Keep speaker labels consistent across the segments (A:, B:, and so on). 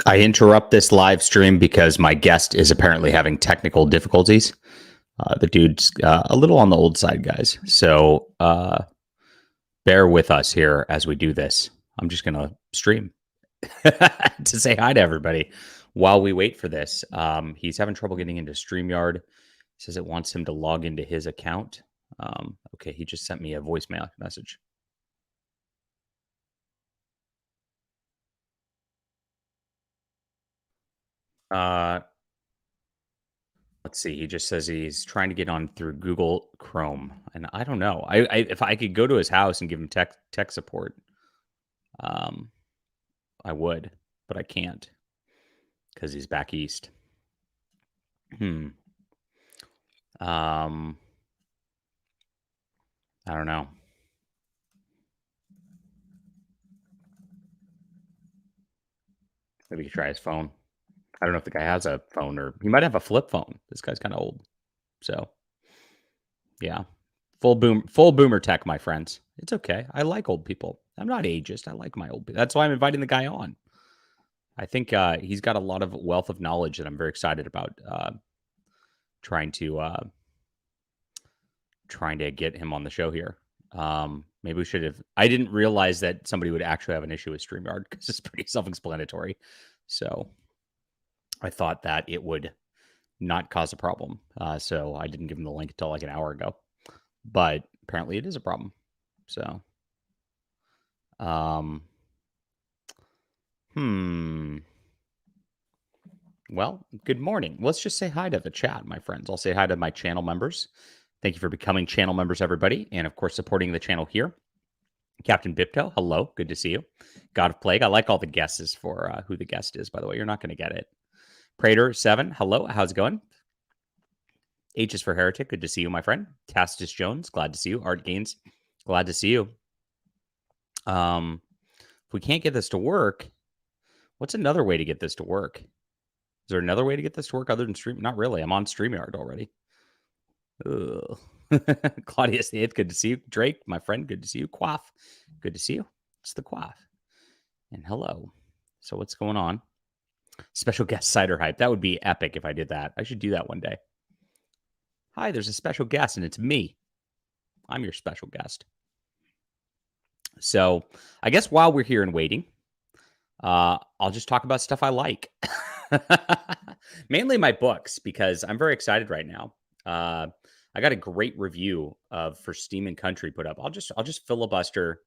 A: I interrupt this live stream because my guest is apparently having technical difficulties. The dude's a little on the old side, guys. So bear with us here as we do this. I'm just going to stream to say hi to everybody while we wait for this. He's having trouble getting into StreamYard. Says it wants him to log into his account. Okay, he just sent me a voicemail message. Let's see. He just says he's trying to get on through Google Chrome, and I don't know. If I could go to his house and give him tech support, I would, but I can't because he's back east. I don't know. Maybe try his phone. I don't know if the guy has a phone, or he might have a flip phone. This guy's kind of old. So, yeah. Full boomer tech, my friends. It's okay. I like old people. I'm not ageist. I like my old people. That's why I'm inviting the guy on. I think he's got a lot of wealth of knowledge that I'm very excited about trying to get him on the show here. Maybe we should have. I didn't realize that somebody would actually have an issue with StreamYard because it's pretty self-explanatory. So I thought that it would not cause a problem. So I didn't give him the link until like an hour ago. But apparently it is a problem. So, well, good morning. Let's just say hi to the chat, my friends. I'll say hi to my channel members. Thank you for becoming channel members, everybody. And of course, supporting the channel here. Captain Bipto, hello. Good to see you. God of Plague. I like all the guesses for who the guest is, by the way. You're not going to get it. Prater7, hello. How's it going? H is for Heretic. Good to see you, my friend. Tastus Jones, glad to see you. Art Gaines, glad to see you. If we can't get this to work, what's another way to get this to work? Is there another way to get this to work other than Stream? Not really. I'm on StreamYard already. Claudius the 8th, good to see you. Drake, my friend, good to see you. Quaff, good to see you. It's the Quaff. And hello. So what's going on? Special guest cider hype. That would be epic if I did that. I should do that one day. Hi, there's a special guest, and it's me. I'm your special guest. So I guess while we're here and waiting, I'll just talk about stuff I like. Mainly my books, because I'm very excited right now. I got a great review for Steam and Country put up. I'll just filibuster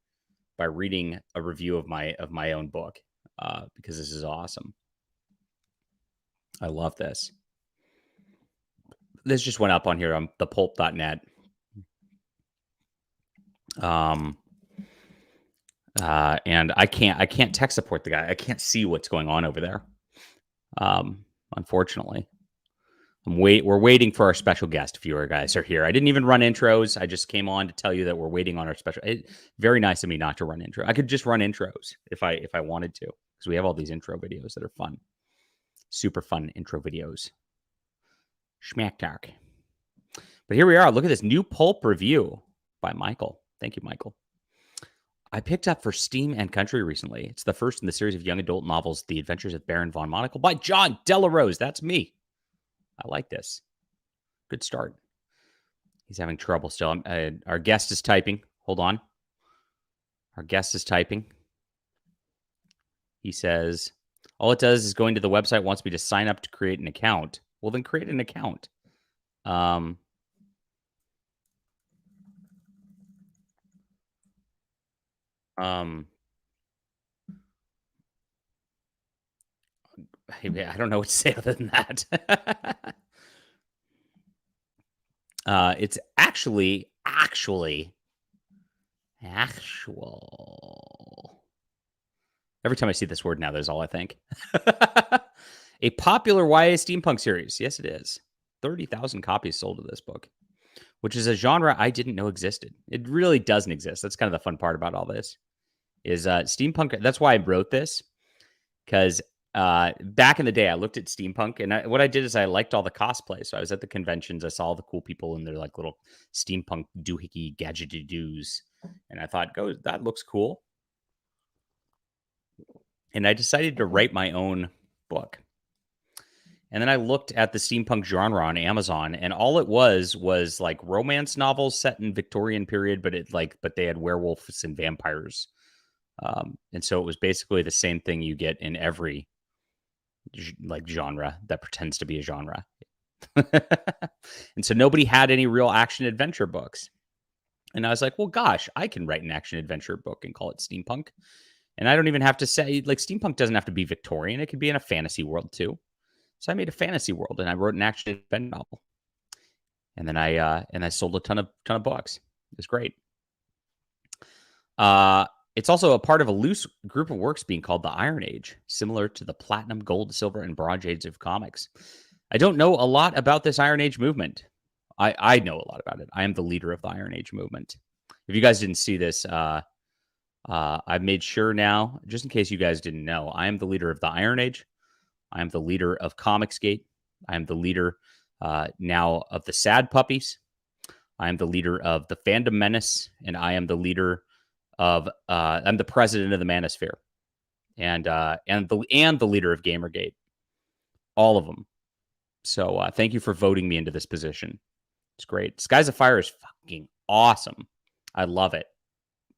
A: by reading a review of my own book because this is awesome. I love this. This just went up on here on thepulp.net. And I can't tech support the guy. I can't see what's going on over there. Unfortunately. We're waiting for our special guest. If you guys are here, I didn't even run intros. I just came on to tell you that we're waiting on our special. Very nice of me not to run intro. I could just run intros if I wanted to, because we have all these intro videos that are fun, super fun intro videos. Schmack talk. But here we are. Look at this new pulp review by Michael. Thank you, Michael. I picked up for Steam and Country recently. It's the first in the series of young adult novels, The Adventures of Baron von Monocle by John Delarose. That's me. I like this. Good start. He's having trouble still. Our guest is typing. Hold on. Our guest is typing. He says, all it does is going to the website, wants me to sign up to create an account. Well, then create an account. I don't know what to say other than that. It's actual. Every time I see this word now, that's all I think. A popular YA steampunk series. Yes, it is. 30,000 copies sold of this book, which is a genre I didn't know existed. It really doesn't exist. That's kind of the fun part about all this is steampunk. That's why I wrote this, because back in the day, I looked at steampunk, and what I did is I liked all the cosplay. So I was at the conventions. I saw all the cool people in their like little steampunk doohickey gadgety doos, and I thought, that looks cool. And I decided to write my own And then I looked at the steampunk genre on Amazon, and all it was like romance novels set in Victorian period, but they had werewolves and vampires. And so it was basically the same thing you get in every like genre that pretends to be a genre. And so nobody had any real action adventure books. And I was like, well, gosh, I can write an action adventure book and call it steampunk. And I don't even have to say, like, steampunk doesn't have to be Victorian. It could be in a fantasy world too. So I made a fantasy world and I wrote an action adventure novel. And then I sold a ton of books. It was great. It's also a part of a loose group of works being called the Iron Age, similar to the Platinum, Gold, Silver, and Bronze Age of comics. I don't know a lot about this Iron Age movement. I know a lot about it. I am the leader of the Iron Age movement. If you guys didn't see this, I've made sure now, just in case you guys didn't know, I am the leader of the Iron Age. I am the leader of Comicsgate. I am the leader now of the Sad Puppies. I am the leader of the Fandom Menace, and I am the leader of I'm the president of the Manosphere, and the leader of Gamergate. All of them. So thank you for voting me into this position. It's great. Skies of Fire is fucking awesome. I love it.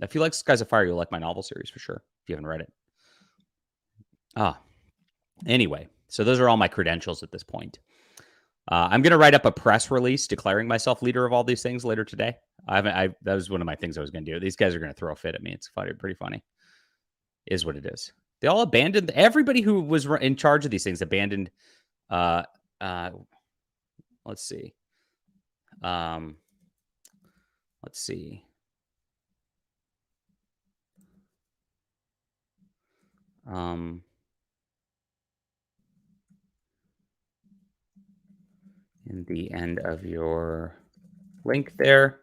A: If you like Skies of Fire, you'll like my novel series for sure, if you haven't read it. Anyway, so those are all my credentials at this point. I'm going to write up a press release declaring myself leader of all these things later today. That was one of my things I was going to do. These guys are going to throw a fit at me. It's pretty funny. Is what it is. They all abandoned, everybody who was in charge of these things abandoned. Let's see. In the end of your link there,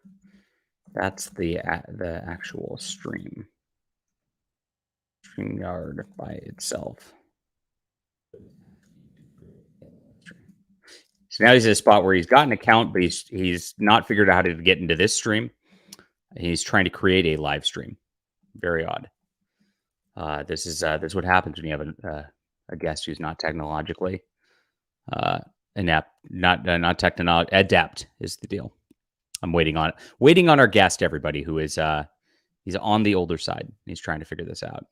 A: that's the actual stream. StreamYard by itself. So now he's at a spot where he's got an account, but he's not figured out how to get into this stream. He's trying to create a live stream. Very odd. This is what happens when you have a guest who's not technologically inept, not technology adept is the deal. I'm waiting on our guest, everybody, who is he's on the older side. He's trying to figure this out.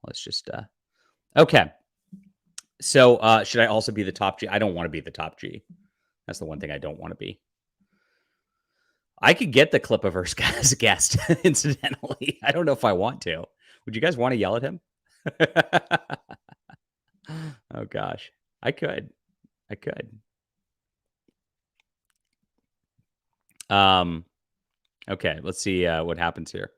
A: Let's just okay. So should I also be the top G? I don't want to be the top G. That's the one thing I don't want to be. I could get the clip of her as a guest, incidentally. I don't know if I want to. Would you guys want to yell at him? Oh, gosh. I could. Okay, let's see what happens here.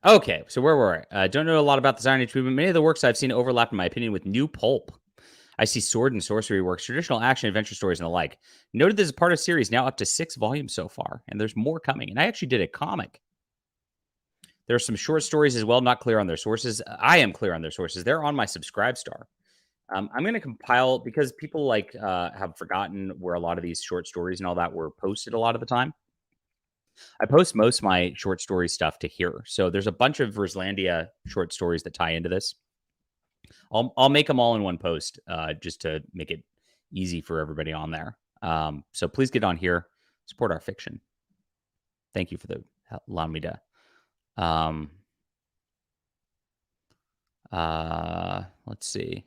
A: Okay, so where were I? Don't know a lot about the Iron Age movement. Many of the works I've seen overlap, in my opinion, with new pulp. I see sword and sorcery works, traditional action adventure stories, and the like. Noted this is part of a series now up to 6 volumes so far, and there's more coming. And I actually did a comic. There are some short stories as well, not clear on their sources. I am clear on their sources. They're on my Subscribestar. I'm going to compile, because people have forgotten where a lot of these short stories and all that were posted a lot of the time. I post most of my short story stuff to here. So there's a bunch of Verslandia short stories that tie into this. I'll make them all in one post just to make it easy for everybody on there. So please get on here, support our fiction. Thank you for allowing me to. Let's see.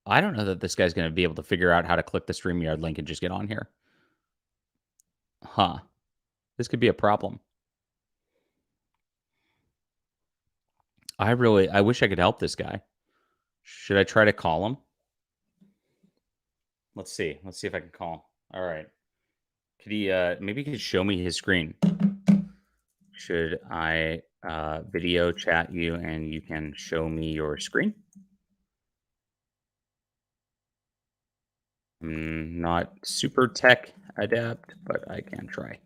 A: I don't know that this guy's going to be able to figure out how to click the StreamYard link and just get on here. Huh. This could be a problem. I wish I could help this guy. Should I try to call him? Let's see. Let's see if I can call him. All right. Could he maybe he could show me his screen? Should I video chat you and you can show me your screen? I'm not super tech adept, but I can try.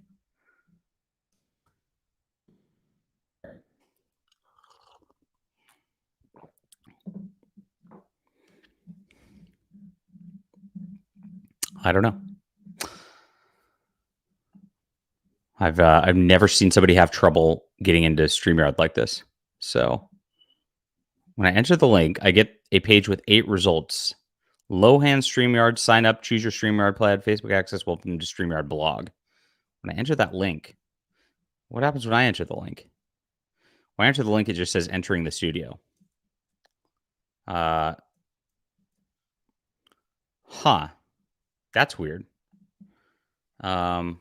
A: I don't know. I've never seen somebody have trouble getting into StreamYard like this. So when I enter the link, I get a page with 8 results. Lohan StreamYard, sign up, choose your StreamYard plan, Facebook access, welcome to StreamYard blog. When I enter that link, what happens when I enter the link? When I enter the link, it just says entering the studio. Huh. That's weird. Huh.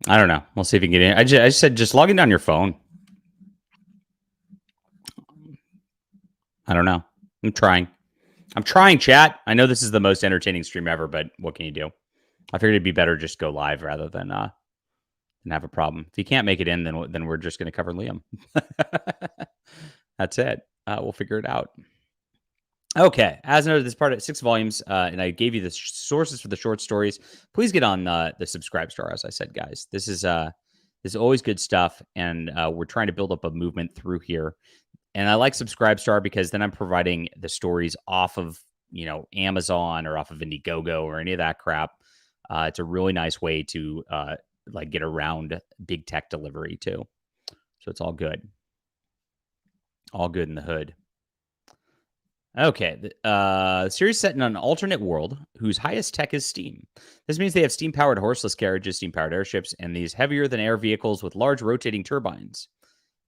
A: I don't know. We'll see if you can get in. I just said just log in on your phone. I don't know. I'm trying, chat. I know this is the most entertaining stream ever, but what can you do? I figured it'd be better just go live rather than have a problem. If you can't make it in, then we're just going to cover Liam. That's it. We'll figure it out. Okay, as noted, this part of 6 volumes, and I gave you the sources for the short stories. Please get on the subscribe star, as I said, guys. This is always good stuff, and we're trying to build up a movement through here. And I like subscribe star because then I'm providing the stories off of Amazon or off of Indiegogo or any of that crap. It's a really nice way to get around big tech delivery too. So it's all good in the hood. Okay, the series set in an alternate world whose highest tech is steam. This means they have steam-powered horseless carriages, steam-powered airships, and these heavier-than-air vehicles with large rotating turbines.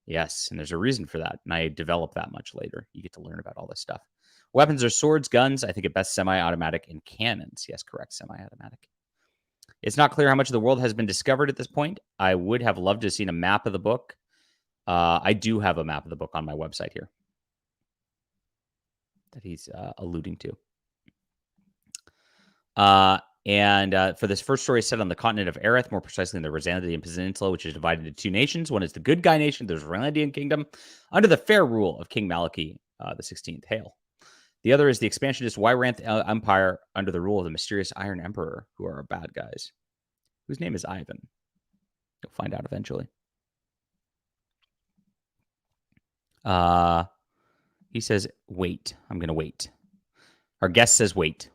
A: Yes, and there's a reason for that, and I develop that much later. You get to learn about all this stuff. Weapons are swords, guns, I think at best semi-automatic, and cannons. Yes, correct, semi-automatic. It's not clear how much of the world has been discovered at this point. I would have loved to have seen a map of the book. I do have a map of the book on my website here that he's alluding to. And for this first story, set on the continent of Aerith, more precisely in the Rosandian Peninsula, which is divided into 2 nations. One is the Good Guy Nation, the Rosandian Kingdom, under the fair rule of King Maliki the 16th. Hail. The other is the expansionist Wyranth Empire under the rule of the mysterious Iron Emperor, who are bad guys, whose name is Ivan. You'll find out eventually. He says, wait. I'm going to wait. Our guest says, wait.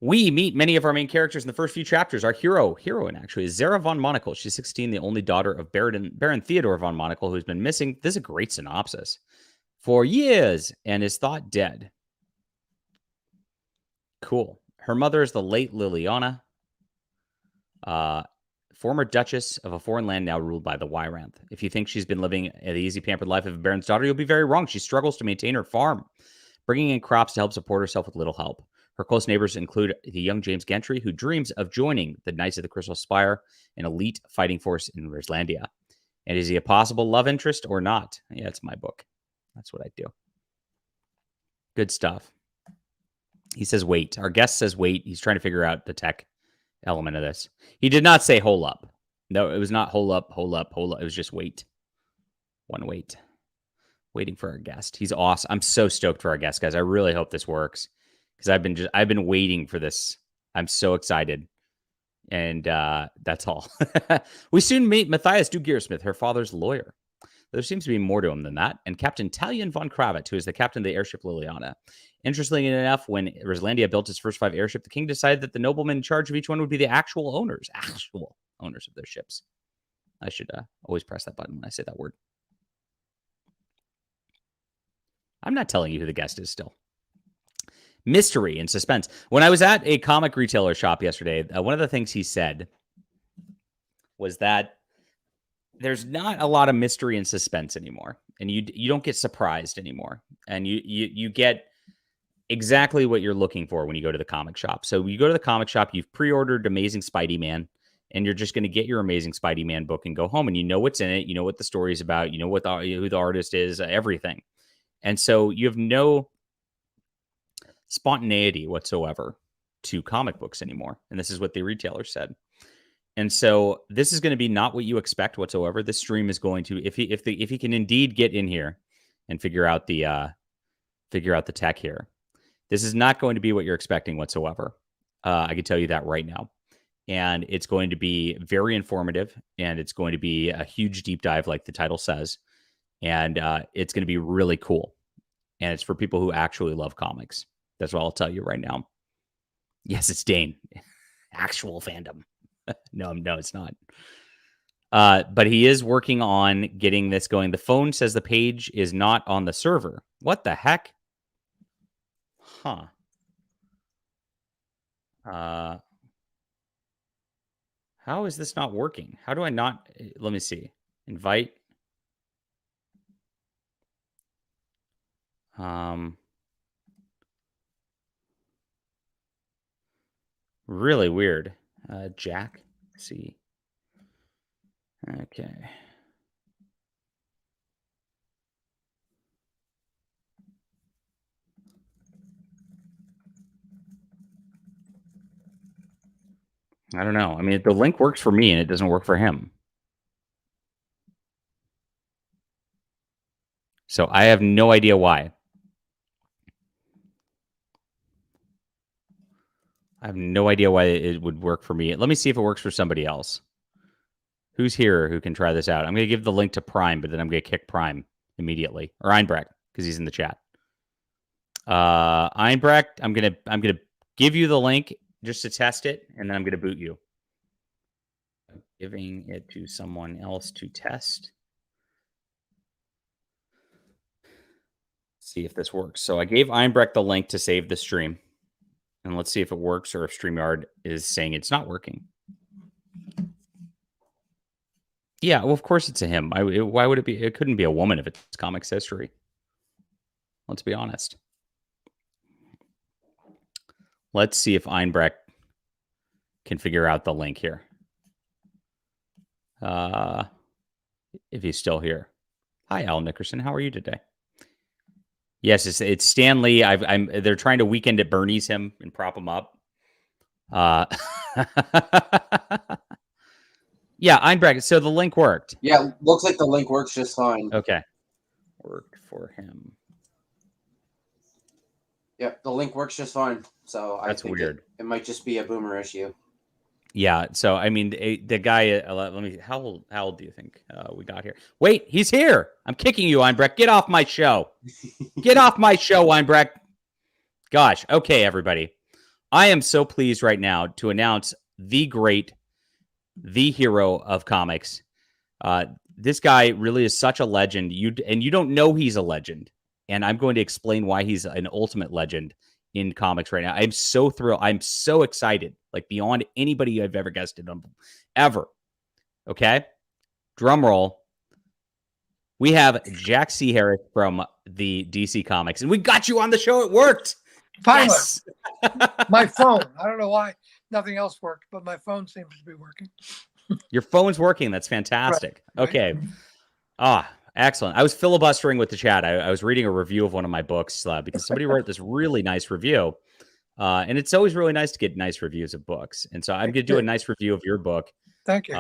A: We meet many of our main characters in the first few chapters. Our heroine, actually, is Zara von Monocle. She's 16, the only daughter of Baron Theodore von Monocle, who's been missing. This is a great synopsis. For years, and is thought dead. Cool. Her mother is the late Liliana, former duchess of a foreign land now ruled by the Wyranth. If you think she's been living the easy, pampered life of a baron's daughter, you'll be very wrong. She struggles to maintain her farm, bringing in crops to help support herself with little help. Her close neighbors include the young James Gentry, who dreams of joining the Knights of the Crystal Spire, an elite fighting force in Rislandia. And is he a possible love interest or not? Yeah, it's my book. That's what I do. Good stuff. He says, wait. Our guest says, wait. He's trying to figure out the tech element of this. He did not say hole up. No, it was not hole up, hole up, hole up. It was just wait. One wait. Waiting for our guest. He's awesome. I'm so stoked for our guest, guys. I really hope this works because I've been waiting for this. I'm so excited. And that's all. We soon meet Matthias du Gearsmith, her father's lawyer. There seems to be more to him than that. And Captain Talion von Kravitz, who is the captain of the airship Liliana. Interestingly enough, when Rislandia built its first 5 airships, the king decided that the noblemen in charge of each one would be the actual owners of their ships. I should always press that button when I say that word. I'm not telling you who the guest is still. Mystery and suspense. When I was at a comic retailer shop yesterday, one of the things he said was that there's not a lot of mystery and suspense anymore, and you don't get surprised anymore, and you get exactly what you're looking for when you go to the comic shop. So you go to the comic shop, you've pre-ordered Amazing Spidey Man, and you're just going to get your Amazing Spidey Man book and go home, and you know what's in it, you know what the story's about, you know what who the artist is, everything, and so you have no spontaneity whatsoever to comic books anymore, and this is what the retailer said. And so this is going to be not what you expect whatsoever. This stream is going to, if he can indeed get in here and figure out the tech here, this is not going to be what you're expecting whatsoever. I can tell you that right now. and it's going to be very informative, and it's going to be a huge deep dive, like the title says, and it's going to be really cool. And it's for people who actually love comics. That's what I'll tell you right now. Yes, it's Dane. Actual fandom. No, it's not. But he is working on getting this going. The phone says the page is not on the server. What the heck? Huh. How is this not working? How do I not? Let me see. Invite. Really weird. Jack. Let's see. Okay. I don't know. I mean, the link works for me and it doesn't work for him. So I have no idea why. I have no idea why it would work for me. Let me see if it works for somebody else. Who's here who can try this out? I'm going to give the link to Prime, but then I'm going to kick Prime immediately, or Einbrecht, because he's in the chat. Einbrecht, I'm gonna give you the link just to test it, and then I'm gonna boot you. I'm giving it to someone else to test. See if this works. So I gave Einbrecht the link to save the stream, and let's see if it works or if StreamYard is saying it's not working. Yeah, well, of course it's a him. Why would it be? It couldn't be a woman if it's comics history. Let's be honest. Let's see if Einbrecht can figure out the link here. If he's still here. Hi, Al Nickerson. How are you today? Yes, it's Stan Lee. They're trying to Weekend at Bernie's him and prop him up. Yeah, Einbrecht. So the link worked.
B: Yeah, looks like the link works just fine.
A: Okay. Worked for him.
B: Yep, the link works just fine. So
A: that's weird.
B: It might just be a Boomer issue.
A: Yeah. So I mean, the guy. Let me. How old do you think we got here? Wait, he's here. I'm kicking you, Einbrecht. Get off my show. Get off my show, Einbrecht. Gosh. Okay, everybody. I am so pleased right now to announce the great, the hero of comics. This guy really is such a legend. You don't know he's a legend. And I'm going to explain why he's an ultimate legend in comics right now. I'm so thrilled. I'm so excited, like beyond anybody I've ever guested on, ever. Okay? Drum roll. We have Jack C. Harris from the DC Comics, and we got you on the show. It worked.
C: Finally.
A: Yes.
C: My phone. I don't know why nothing else worked, but my phone seems to be working.
A: Your phone's working. That's fantastic. Right. Okay. Excellent. I was filibustering with the chat. I was reading a review of one of my books because somebody wrote this really nice review. And it's always really nice to get nice reviews of books. And so I'm going to do a nice review of your book.
C: Thank you.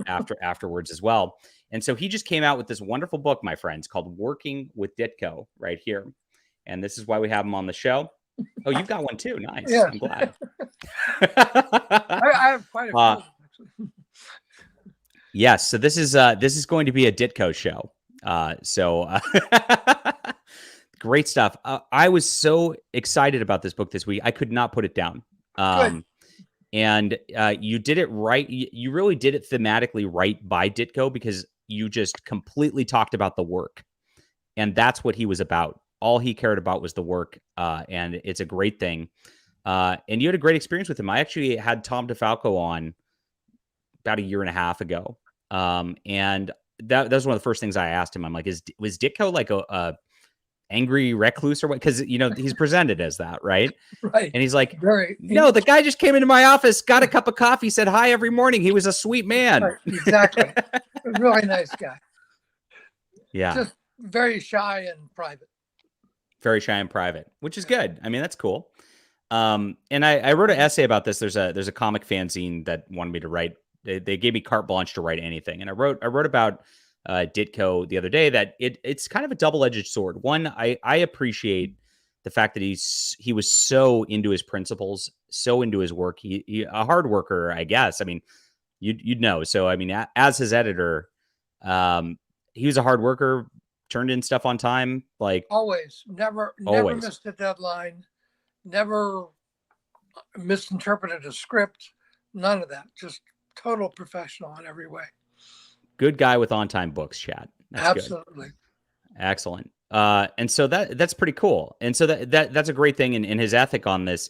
A: Afterwards as well. And so he just came out with this wonderful book, my friends, called Working with Ditko right here. And this is why we have him on the show. Oh, you've got one too. Nice. Yeah. I'm glad.
C: I have quite a few, actually.
A: Yes. So this is going to be a Ditko show. Great stuff. I was so excited about this book this week. I could not put it down. And you did it right. You really did it thematically right by Ditko because you just completely talked about the work. And that's what he was about. All he cared about was the work. And it's a great thing. And you had a great experience with him. I actually had Tom DeFalco on about a year and a half ago. And that was one of the first things I asked him. I'm like, was Ditko like a angry recluse or what? Because he's presented as that, right?
C: Right.
A: And he's like, no, the guy just came into my office, got a cup of coffee, said hi every morning. He was a sweet man.
C: Right, exactly. A really nice guy.
A: Yeah.
C: Just very shy and private.
A: Very shy and private, which is good. I mean, that's cool. And I wrote an essay about this. There's a comic fanzine that wanted me to write. They gave me carte blanche to write anything. And I wrote about Ditko the other day that it's kind of a double-edged sword. One, I appreciate the fact that he was so into his principles, so into his work. He a hard worker, I guess. I mean, you'd know. So I mean, as his editor, he was a hard worker, turned in stuff on time, like
C: Always, never
A: always.
C: missed a deadline, never misinterpreted a script, none of that. Just total professional in every way.
A: Good guy with on time books, chat. That's
C: Absolutely.
A: good. Excellent. And so that's pretty cool. And so that's a great thing. And his ethic on this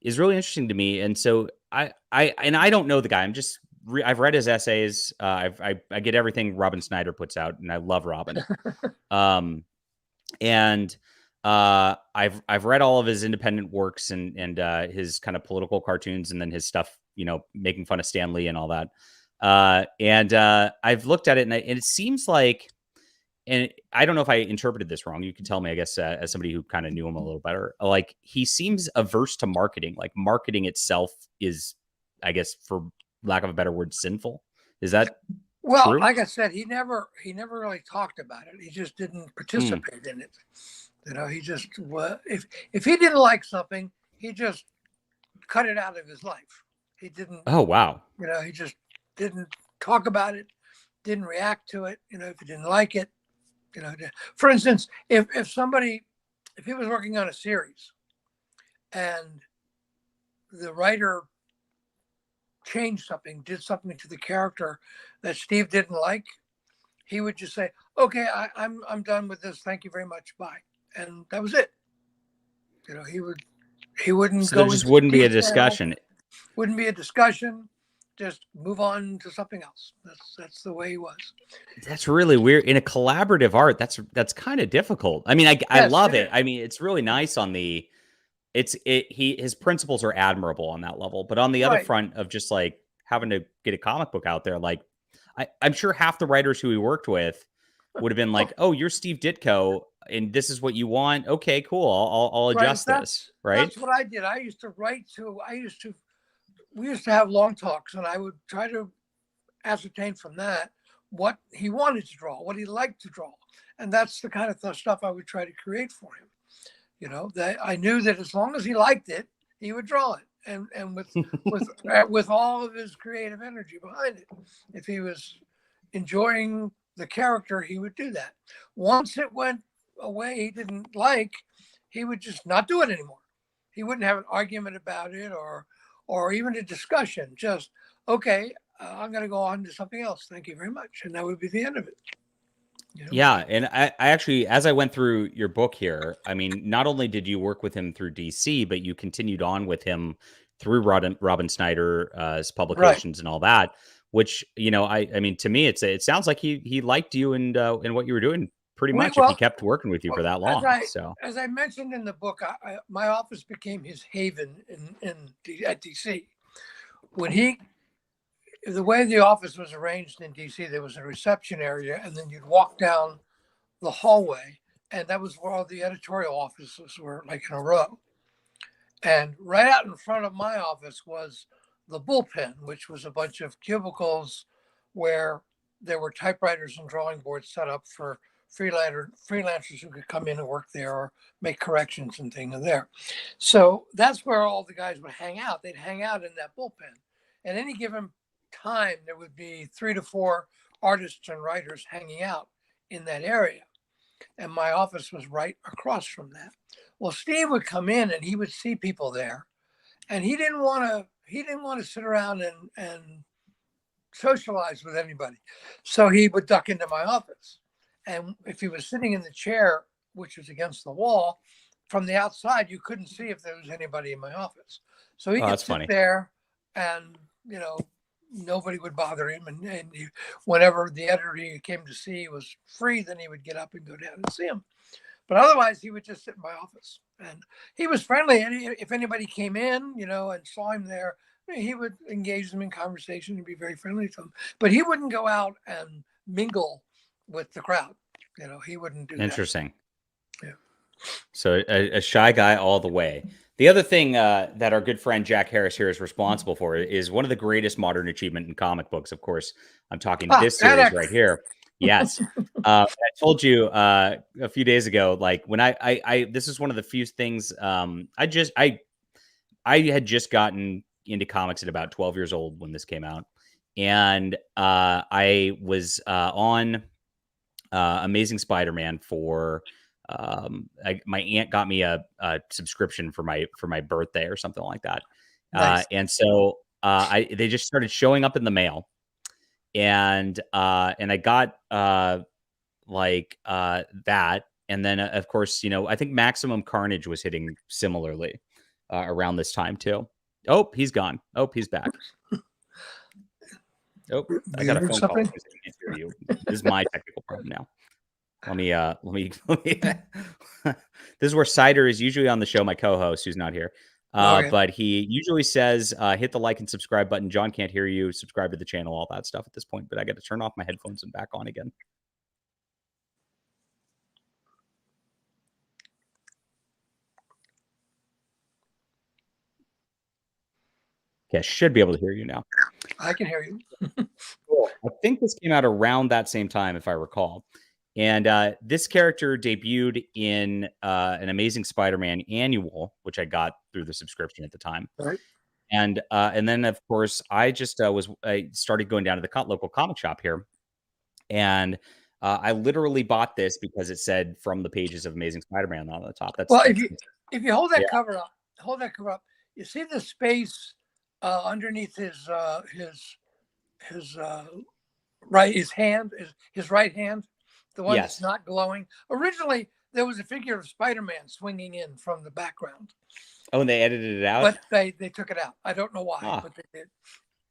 A: is really interesting to me. And so I don't know the guy. I've read his essays. I get everything Robin Snyder puts out, and I love Robin. And I've read all of his independent works and his kind of political cartoons, and then his stuff, making fun of Stan Lee and all that. And I've looked at it, and it seems like, and I don't know if I interpreted this wrong. You can tell me, I guess, as somebody who kind of knew him a little better. Like, he seems averse to marketing. Like, marketing itself is, I guess, for lack of a better word, sinful. Is that true?
C: Like I said, he never really talked about it. He just didn't participate in it. He just if he didn't like something, he just cut it out of his life. He didn't.
A: Oh wow.
C: He just didn't talk about it, didn't react to it. If he didn't like it, For instance, if he was working on a series, and the writer changed something, did something to the character that Steve didn't like, he would just say, "Okay, I'm done with this. Thank you very much. Bye." And that was it. He wouldn't.
A: So there just wouldn't be a discussion.
C: Wouldn't be a discussion. Just move on to something else. That's the way he was. That's
A: really weird. In a collaborative art, that's kind of difficult. I mean, I love it. I mean, it's really nice on the. His principles are admirable on that level, but on the other front of just like having to get a comic book out there, like I'm sure half the writers who he worked with would have been like, "Oh, you're Steve Ditko, and this is what you want. Okay, cool. I'll adjust this." Right?
C: That's what I did. We used to have long talks, and I would try to ascertain from that what he wanted to draw, what he liked to draw, and that's the kind of stuff I would try to create for him. That I knew that as long as he liked it, he would draw it, and with all of his creative energy behind it. If he was enjoying the character, he would do that. Once it went away he didn't like, he would just not do it anymore. He wouldn't have an argument about it or even a discussion. Just, okay, I'm going to go on to something else. Thank you very much. And that would be the end of it.
A: Yeah. And I actually, as I went through your book here, I mean, not only did you work with him through DC, but you continued on with him through Robin Snyder's publications and all that, which, I mean, to me, it sounds like he liked you and what you were doing pretty much if he kept working with you for that long.
C: As I mentioned in the book, my office became his haven at DC. The way the office was arranged in DC, there was a reception area, and then you'd walk down the hallway, and that was where all the editorial offices were, like in a row. And right out in front of my office was the bullpen, which was a bunch of cubicles where there were typewriters and drawing boards set up for freelancers who could come in and work there or make corrections and things there. So that's where all the guys would hang out. They'd hang out in that bullpen. At any given time, there would be 3 to 4 artists and writers hanging out in that area. And my office was right across from that. Well, Steve would come in and he would see people there, and he didn't want to sit around and socialize with anybody. So he would duck into my office. And if he was sitting in the chair, which was against the wall, from the outside, you couldn't see if there was anybody in my office. So he could sit there and, nobody would bother him. And whenever the editor he came to see was free, then he would get up and go down and see him. But otherwise, he would just sit in my office. And he was friendly. And if anybody came in, and saw him there, he would engage them in conversation and be very friendly to them. But he wouldn't go out and mingle with the crowd. He wouldn't do that.
A: Interesting.
C: Yeah.
A: So a shy guy all the way. The other thing that our good friend Jack Harris here is responsible for is one of the greatest modern achievement in comic books. Of course, I'm talking this series right here. Yes. I told you a few days ago, like when I this is one of the few things I had just gotten into comics at about 12 years old when this came out, and I was on Amazing Spider-Man for my aunt got me a subscription for my birthday or something like that.
C: Nice.
A: And so they just started showing up in the mail, and I got that, and then of course, I think Maximum Carnage was hitting similarly around this time too. Oh, he's gone. Oh, he's back. Oh, I got a phone call. I can't hear you. This is my technical problem now. Let me. This is where Cider is usually on the show, my co-host, who's not here.
C: Okay.
A: But he usually says, hit the like and subscribe button. John can't hear you. Subscribe to the channel, all that stuff at this point. But I got to turn off my headphones and back on again. Okay, I should be able to hear you now.
C: I can hear you.
A: Cool. I think this came out around that same time, if I recall. And this character debuted in an Amazing Spider-Man annual, which I got through the subscription at the time.
C: Right.
A: And then, of course, I just I started going down to the local comic shop here. And I literally bought this because it said from the pages of Amazing Spider-Man on the top.
C: Well, if you hold that cover up, you see the space underneath his right hand, the one that's not glowing. Originally, there was a figure of Spider-Man swinging in from the background.
A: Oh, and they edited it out?
C: But they took it out. I don't know why, but they did.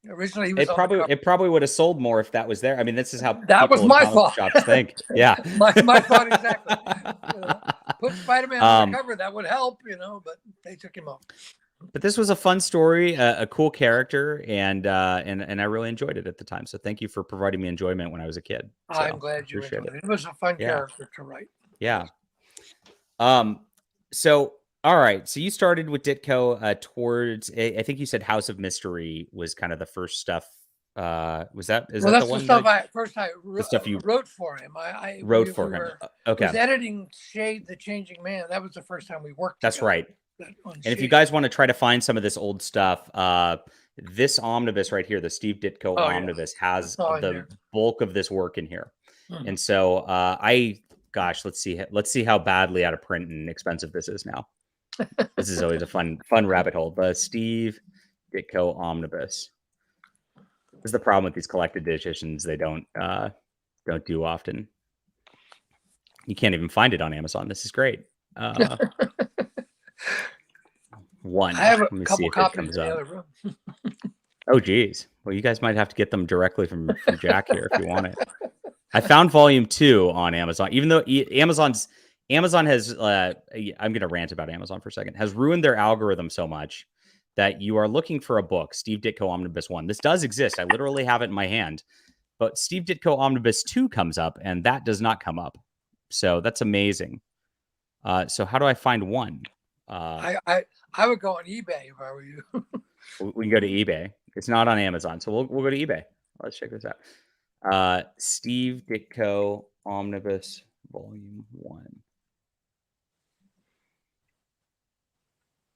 C: Originally, he was
A: it probably would have sold more if that was there. I mean, this is how
C: that was my thought.
A: Shops think. Yeah,
C: my thought exactly. Put Spider-Man on the cover, that would help, but they took him off.
A: But this was a fun story, a cool character, and I really enjoyed it at the time. So thank you for providing me enjoyment when I was a kid. So,
C: I'm glad you enjoyed it. It was a fun character to write.
A: Yeah. So all right. So you started with Ditko towards, I think you said House of Mystery was kind of the first stuff. Is that the one?
C: The stuff you wrote for him. I
A: wrote for him. Okay.
C: Was editing Shade the Changing Man. That was the first time we worked together.
A: That's right. And if you guys want to try to find some of this old stuff, this omnibus right here, the Steve Ditko omnibus, has the bulk of this work in here. Mm-hmm. And so let's see how badly out of print and expensive this is now. This is always a fun rabbit hole. The Steve Ditko omnibus. This is the problem with these collected editions. They don't do often. You can't even find it on Amazon. This is great. One.
C: I have a couple copies in the other room.
A: Oh, geez. Well, you guys might have to get them directly from Jack here if you want it. I found volume 2 on Amazon, even though Amazon has, I'm going to rant about Amazon for a second, has ruined their algorithm so much that you are looking for a book, Steve Ditko Omnibus 1. This does exist. I literally have it in my hand. But Steve Ditko Omnibus 2 comes up, and that does not come up. So that's amazing. So how do I find one?
C: I would go on eBay if I were you.
A: We can go to eBay. It's not on Amazon, so we'll go to eBay. Let's check this out. Steve Ditko Omnibus Volume 1.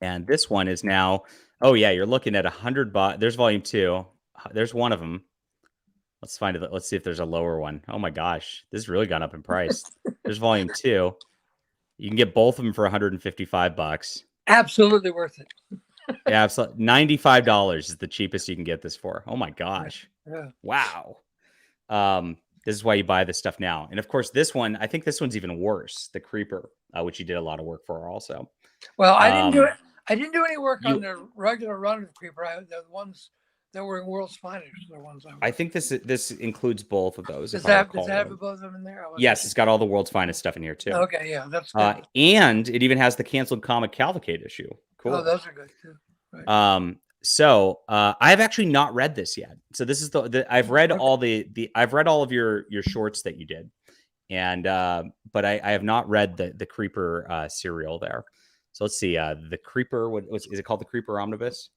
A: And this one is now, oh yeah, you're looking at $100. There's Volume 2. There's one of them. Let's find it. Let's see if there's a lower one. Oh my gosh, this has really gone up in price. There's Volume 2. You can get both of them for $155.
C: Absolutely worth it.
A: Yeah, absolutely. $95 is the cheapest you can get this for. Oh my gosh.
C: Yeah.
A: Wow. This is why you buy this stuff now. And of course, this one, I think this one's even worse. The Creeper, which you did a lot of work for also.
C: Well, I didn't do it. I didn't do any work on the regular run of the Creeper. The ones that were in World's Finest are the ones
A: I think this includes both of those.
C: Does that have both of them in there?
A: Yes, it's got all the World's Finest stuff in here too.
C: Okay, yeah, that's good.
A: And it even has the canceled comic Cavalcade issue. Cool.
C: Oh, those are good too. Right.
A: So I've actually not read this yet. So this is I've read all I've read all of your shorts that you did, and but I have not read the Creeper serial there. So let's see. The Creeper, is it called the Creeper Omnibus?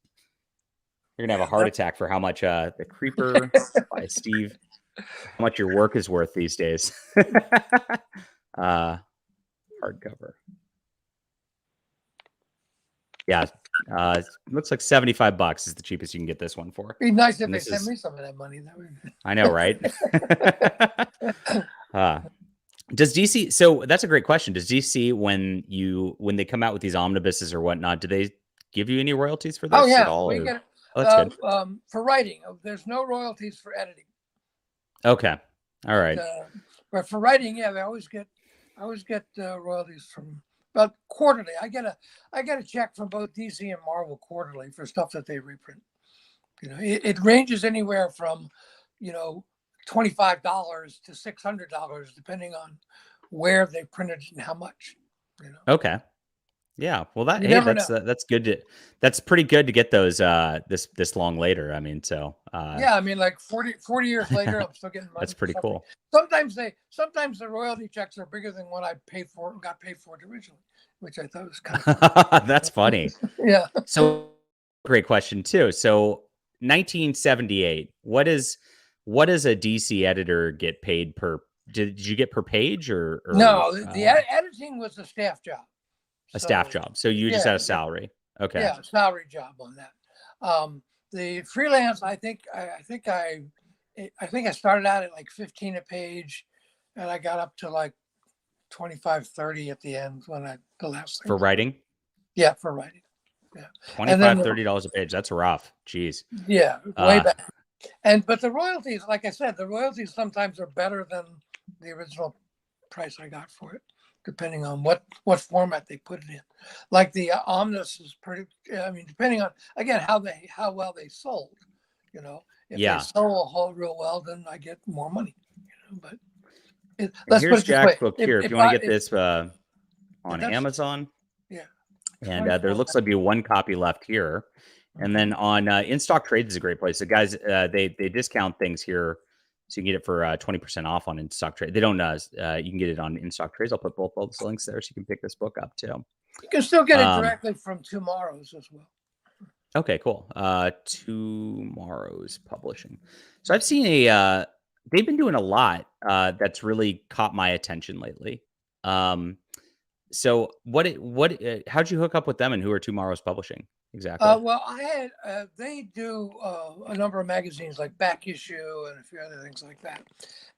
A: You're gonna have a heart attack for how much the Creeper by Steve, how much your work is worth these days. Hardcover. Yeah, Looks like $75 is the cheapest you can get this one for.
C: Be nice if
A: And
C: they
A: this
C: send
A: is-
C: me some of that money. That would...
A: I know, right? Does DC? So that's a great question. Does DC, when they come out with these omnibuses or whatnot, do they give you any royalties for this
C: Oh
A: at
C: yeah,
A: all?
C: we
A: or-
C: get
A: Oh, that's good.
C: for writing. There's no royalties for editing.
A: Okay, all right.
C: But for writing, yeah, I always get royalties from about quarterly. I get a check from both DC and Marvel quarterly for stuff that they reprint. You know, it ranges anywhere from, you know, $25 to $600 depending on where they printed it and how much. You know.
A: Okay. Yeah. Well,
C: You never know.
A: that's good. That's pretty good to get those this long later. I mean, so
C: Yeah, I mean, like 40 years later, I'm still getting money.
A: that's pretty cool.
C: Sometimes the royalty checks are bigger than what I got paid for it originally, which I thought was kind of funny.
A: That's funny.
C: Yeah.
A: So great question too. So 1978. What does a DC editor get paid per? Did you get per page or
C: No? The editing was a staff job.
A: A staff job. So you just had a salary. Okay.
C: Yeah, salary job on that. The freelance, I think I started out at like 15 a page, and I got up to like 25, 30 at the end when the last thing.
A: For writing?
C: Yeah, for writing. Yeah.
A: $25, $30 a page. That's rough. Jeez.
C: Yeah, way back. But the royalties, like I said, the royalties sometimes are better than the original price I got for it, depending on what format they put it in. Like the Omnibus is pretty. I mean, depending on again how well they sold. You know, if they sold real well, then I get more money. You know, but let's
A: here's
C: put it this
A: Jack's
C: way.
A: book here. If you want to get this on Amazon.
C: Yeah.
A: And there looks like be one copy left here. And then on In Stock Trades is a great place. So guys, they discount things here, so you can get it for 20% off on In Stock Trade. They don't. You can get it on In Stock Trades. I'll put both those links there, so you can pick this book up too.
C: You can still get it directly from Tomorrow's as well.
A: Okay, cool. Tomorrow's Publishing. So I've seen they've been doing a lot that's really caught my attention lately. So how'd you hook up with them, and who are Tomorrow's Publishing exactly?
C: Well, I had they do a number of magazines like Back Issue and a few other things like that,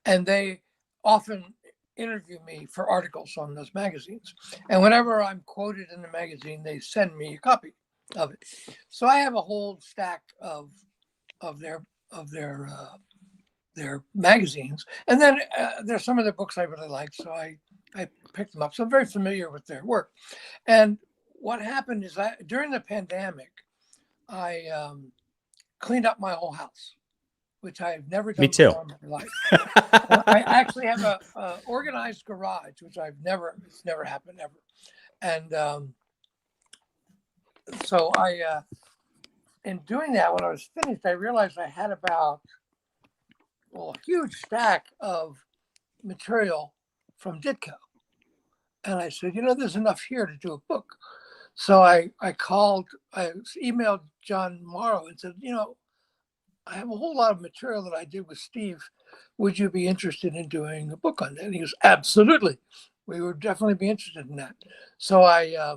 C: and they often interview me for articles on those magazines. And whenever I'm quoted in the magazine, they send me a copy of it. So I have a whole stack of their magazines, and then there's some of their books I really like, so I picked them up. So I'm very familiar with their work. And what happened is during the pandemic, I cleaned up my whole house, which I've never done before in my life. I actually have a organized garage, which it's never happened ever. And so in doing that, when I was finished, I realized I had a huge stack of material from Ditko. And I said, there's enough here to do a book. So I emailed John Morrow and said, I have a whole lot of material that I did with Steve. Would you be interested in doing a book on that? And he goes, absolutely. We would definitely be interested in that. So I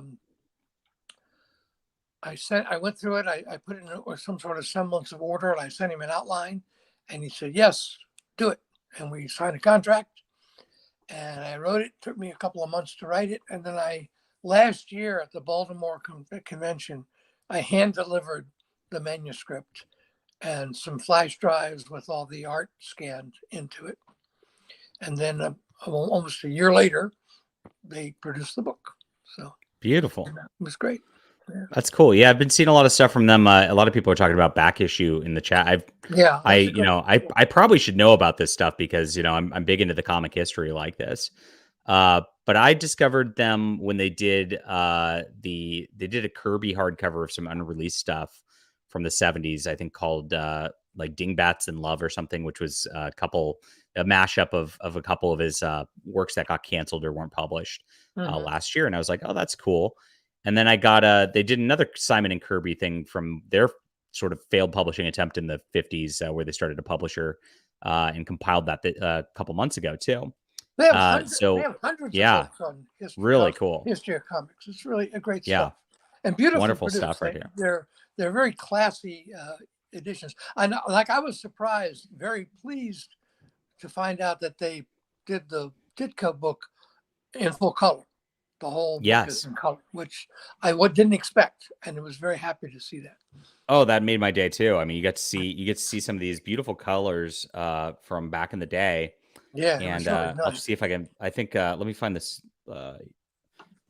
C: went through it. I put it in some sort of semblance of order, and I sent him an outline, and he said, yes, do it. And we signed a contract, and I wrote it. It took me a couple of months to write it. And then last year at the Baltimore convention, I hand delivered the manuscript and some flash drives with all the art scanned into it. And then almost a year later, they produced the book. So
A: beautiful.
C: It was great. Yeah.
A: That's cool. Yeah, I've been seeing a lot of stuff from them. A lot of people are talking about Back Issue in the chat. I probably should know about this stuff because I'm big into the comic history like this. But I discovered them when they did they did a Kirby hardcover of some unreleased stuff from the 70s, I think called like Dingbats in Love or something, which was a mashup of a couple of his works that got canceled or weren't published last year. And I was like, oh, that's cool. And then I got they did another Simon and Kirby thing from their sort of failed publishing attempt in the 50s where they started a publisher and compiled that a couple months ago too.
C: They have hundreds of books on history.
A: Really cool.
C: History of comics. It's really a great stuff. and beautifully
A: Wonderful
C: produced.
A: stuff right here.
C: They're very classy editions. Like I was surprised, very pleased to find out that they did the Ditka book in full color. The whole book is
A: Yes.
C: in color, which I didn't expect, and I was very happy to see that.
A: Oh, that made my day too. I mean, you get to see some of these beautiful colors from back in the day.
C: Yeah, it was
A: And
C: really
A: I'll
C: nice.
A: see if I can. I think let me find this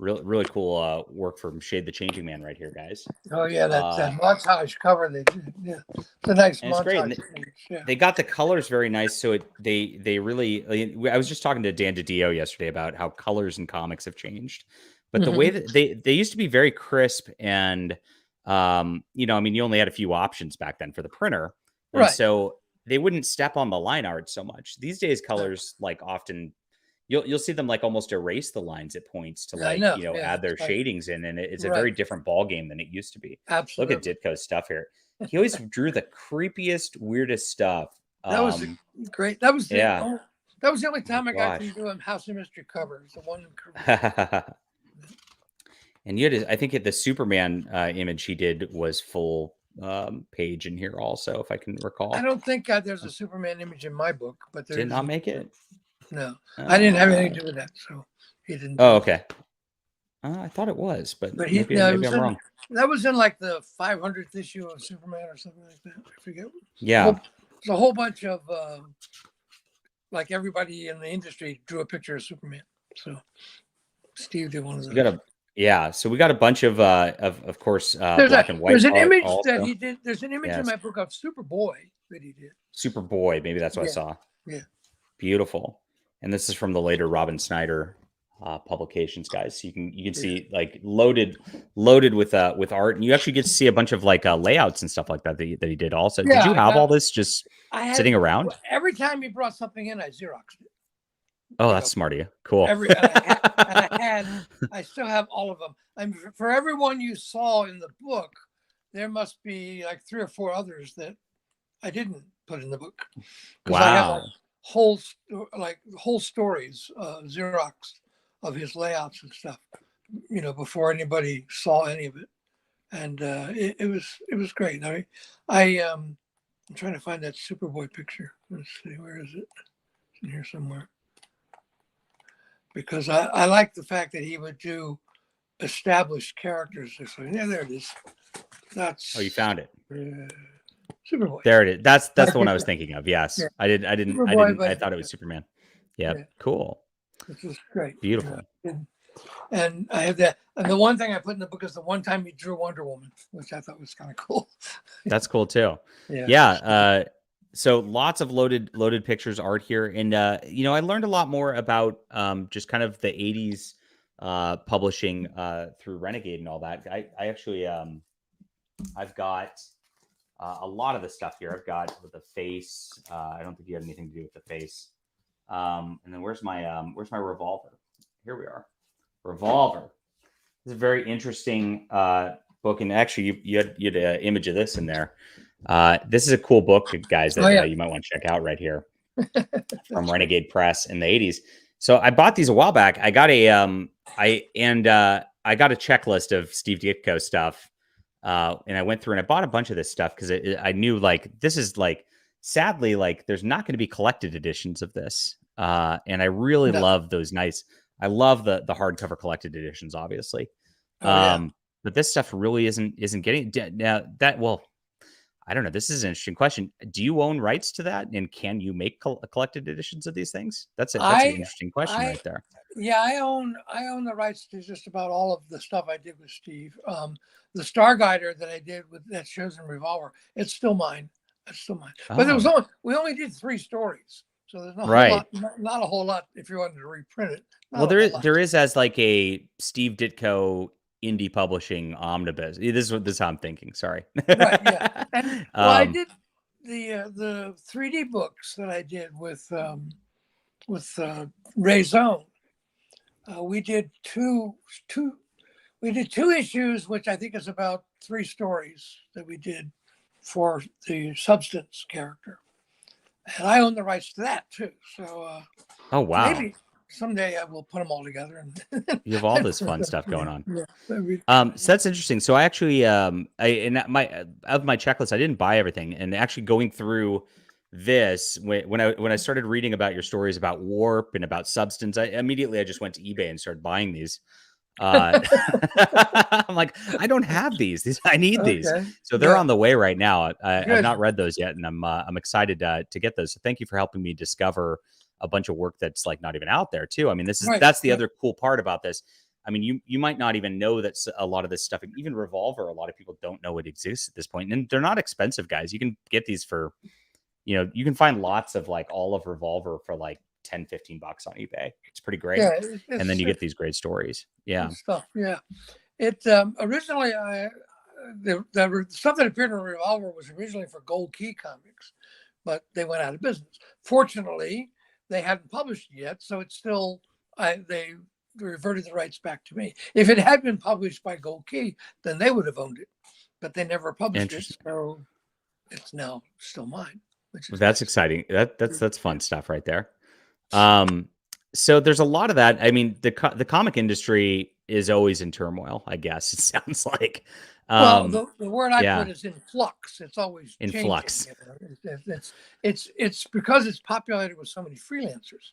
A: really cool work from Shade the Changing Man right here, guys.
C: Oh yeah, that montage cover they did. Yeah, it's a nice
A: And it's great. And
C: montage. Yeah.
A: they got the colors very nice. So they really. I was just talking to Dan DiDio yesterday about how colors in comics have changed, but the way that they used to be very crisp and you know, I mean, you only had a few options back then for the printer, and
C: Right.
A: so they wouldn't step on the line art so much. These days, colors like often you'll see them like almost erase the lines at points to
C: I
A: like,
C: know.
A: you know,
C: Yeah,
A: add their
C: it's like,
A: shadings in, and it's a
C: right.
A: very different ball game than it used to be. Look at
C: Absolutely.
A: Ditko's stuff here. He always drew the creepiest, weirdest stuff.
C: That was great. That was
A: Yeah.
C: that was the only time
A: Oh
C: I got
A: gosh.
C: to do House of Mystery covers. The one.
A: And you had, I think the Superman image he did was full page in here also, if I can recall.
C: I don't think there's a Superman image in my book, but there
A: Did not make it.
C: No, I didn't have anything to do with that, so he didn't.
A: Oh, okay. I thought it was, but maybe I'm wrong.
C: That was in like the 500th issue of Superman or something like that. I forget.
A: Yeah,
C: it's a whole bunch of like everybody in the industry drew a picture of Superman. So Steve did one of those.
A: So we got a bunch of course, black and white.
C: There's an image
A: also.
C: that he did. There's an image in my book of Superboy that he did.
A: Superboy, maybe that's what I saw.
C: Yeah,
A: beautiful. And this is from the later Robin Snyder publications, guys. So you can see like loaded with art, and you actually get to see a bunch of like layouts and stuff like that that he did also. Did you have all this just sitting around?
C: Every time he brought something in, I Xeroxed it.
A: Oh, that's smart of you. Cool.
C: I still have all of them. And for everyone you saw in the book, there must be like 3 or 4 others that I didn't put in the book.
A: Wow.
C: I have whole stories Xerox of his layouts and stuff, you know, before anybody saw any of it. And it was great. I'm trying to find that Superboy picture. Let's see, where is it? It's in here somewhere. Because I like the fact that he would do established characters. Yeah, there it is.
A: Oh, you found it.
C: Superboy.
A: There it is. That's the one I was thinking of. Yes. Yeah. I thought it was Superman. Yep. Yeah. Cool.
C: This is great.
A: Beautiful.
C: And I have that. And the one thing I put in the book is the one time he drew Wonder Woman, which I thought was kind of cool.
A: That's cool too. Yeah. So lots of loaded pictures, art here. And, you know, I learned a lot more about just kind of the 80s publishing through Renegade and all that. I actually, I've got a lot of the stuff here. I've got with the face. I don't think you had anything to do with the face. And then where's my revolver? Here we are. Revolver. This is a very interesting book. And actually, you had an image of this in there. This is a cool book, guys, that you might want to check out right here from Renegade Press in the 80s. So I bought these a while back. I got a I got a checklist of Steve Ditko stuff. And I went through and I bought a bunch of this stuff because I knew like this is like sadly like there's not going to be collected editions of this. And I really love those nice. I love the hardcover collected editions, obviously. But this stuff really isn't getting now that well. I don't know. This is an interesting question. Do you own rights to that, and can you make collected editions of these things? That's an interesting question right there.
C: Yeah, I own the rights to just about all of the stuff I did with Steve. The Star Guider that I did with that shows in Revolver, it's still mine. It's still mine. But there was we only did 3 stories, so there's not a whole lot if you wanted to reprint it.
A: Well, there is as like a Steve Ditko indie publishing omnibus. This is how I'm thinking. Sorry.
C: Right. Yeah. And, I did the 3D books that I did with Ray Zone. We did two issues, which I think is about 3 stories that we did for the Substance character, and I own the rights to that too. So.
A: Oh wow.
C: someday I will put them all together. And
A: You have all this fun stuff going on.
C: Yeah, that'd be-
A: So that's interesting. So I actually, of my checklist, I didn't buy everything, and actually going through this when I started reading about your stories about warp and about substance, I just went to eBay and started buying these. I'm like, I don't have these. I need these.
C: Okay.
A: So they're
C: Yeah.
A: on the way right now. I've
C: Good.
A: not read those yet, and I'm excited to get those. So thank you for helping me discover a bunch of work that's like not even out there too. I mean,
C: Right,
A: that's the
C: right.
A: other cool part about this. I mean, you might not even know that a lot of this stuff, even Revolver, a lot of people don't know it exists at this point, and they're not expensive, guys. You can get these for, you can find lots of like all of Revolver for like 10-15 bucks on eBay. It's pretty great.
C: Yeah,
A: And then you get these great stories. Yeah.
C: good stuff. Yeah, it originally the stuff that appeared in Revolver was originally for Gold Key Comics, but they went out of business. Fortunately, they hadn't published it yet, so it's still they reverted the rights back to me. If it had been published by Gold Key, then they would have owned it, but they never published it, so it's now still mine. Which is
A: That's
C: nice.
A: exciting. That's fun stuff right there. So there's a lot of that. I mean, the comic industry is always in turmoil, I guess. It sounds like.
C: Well, the word I
A: yeah.
C: put is in flux. It's always
A: In
C: changing.
A: flux.
C: It's because it's populated with so many freelancers.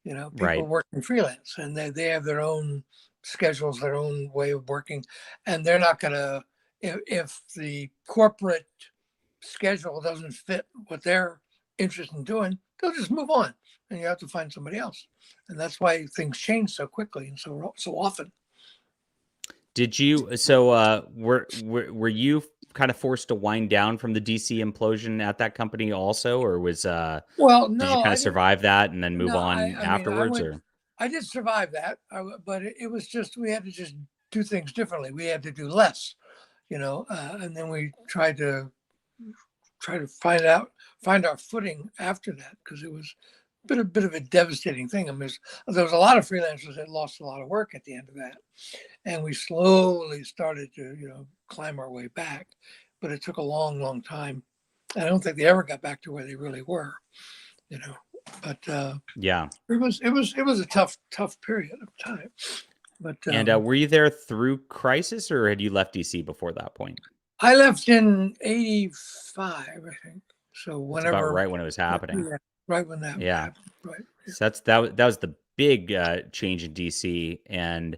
C: People
A: Right.
C: working freelance, and they have their own schedules, their own way of working, and they're not going to if the corporate schedule doesn't fit what they're interested in doing, they'll just move on, and you have to find somebody else, and that's why things change so quickly and so often.
A: Did you? So were you kind of forced to wind down from the DC implosion at that company also, or was
C: Well,
A: did
C: no,
A: you kind
C: I
A: of
C: didn't.
A: survive that and then move
C: No,
A: on
C: I mean,
A: afterwards? Or
C: I did survive that, but it was just we had to just do things differently. We had to do less, and then we tried to find our footing after that, because it was a bit of a devastating thing. I mean, there was a lot of freelancers that lost a lot of work at the end of that, and we slowly started to climb our way back, but it took a long, long time. I don't think they ever got back to where they really were, but
A: yeah.
C: it was a tough period of time. But
A: And were you there through Crisis, or had you left DC before that point?
C: I left in '85, I think. So
A: It's
C: whenever,
A: about right when it was happening.
C: yeah, right when that
A: Yeah.
C: happened, right. Yeah.
A: So that was the big change in DC, and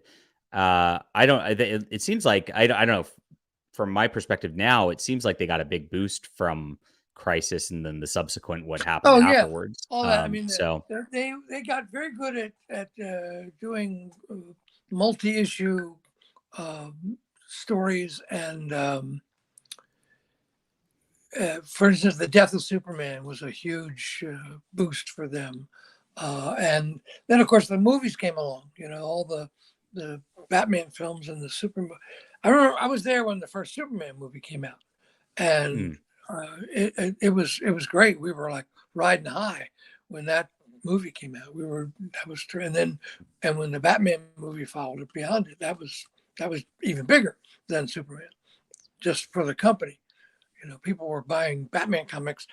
A: I don't. It seems like I don't know. From my perspective now, it seems like they got a big boost from Crisis, and then the subsequent what happened
C: Oh yeah,
A: afterwards.
C: all that. I mean,
A: So
C: they got very good at doing multi-issue stories, and for instance, the death of Superman was a huge boost for them. And then, of course, the movies came along. All the Batman films and the Superman. I remember I was there when the first Superman movie came out, and it was great. We were like riding high when that movie came out. And when the Batman movie followed it beyond it, that was even bigger than Superman, just for the company. People were buying Batman comics,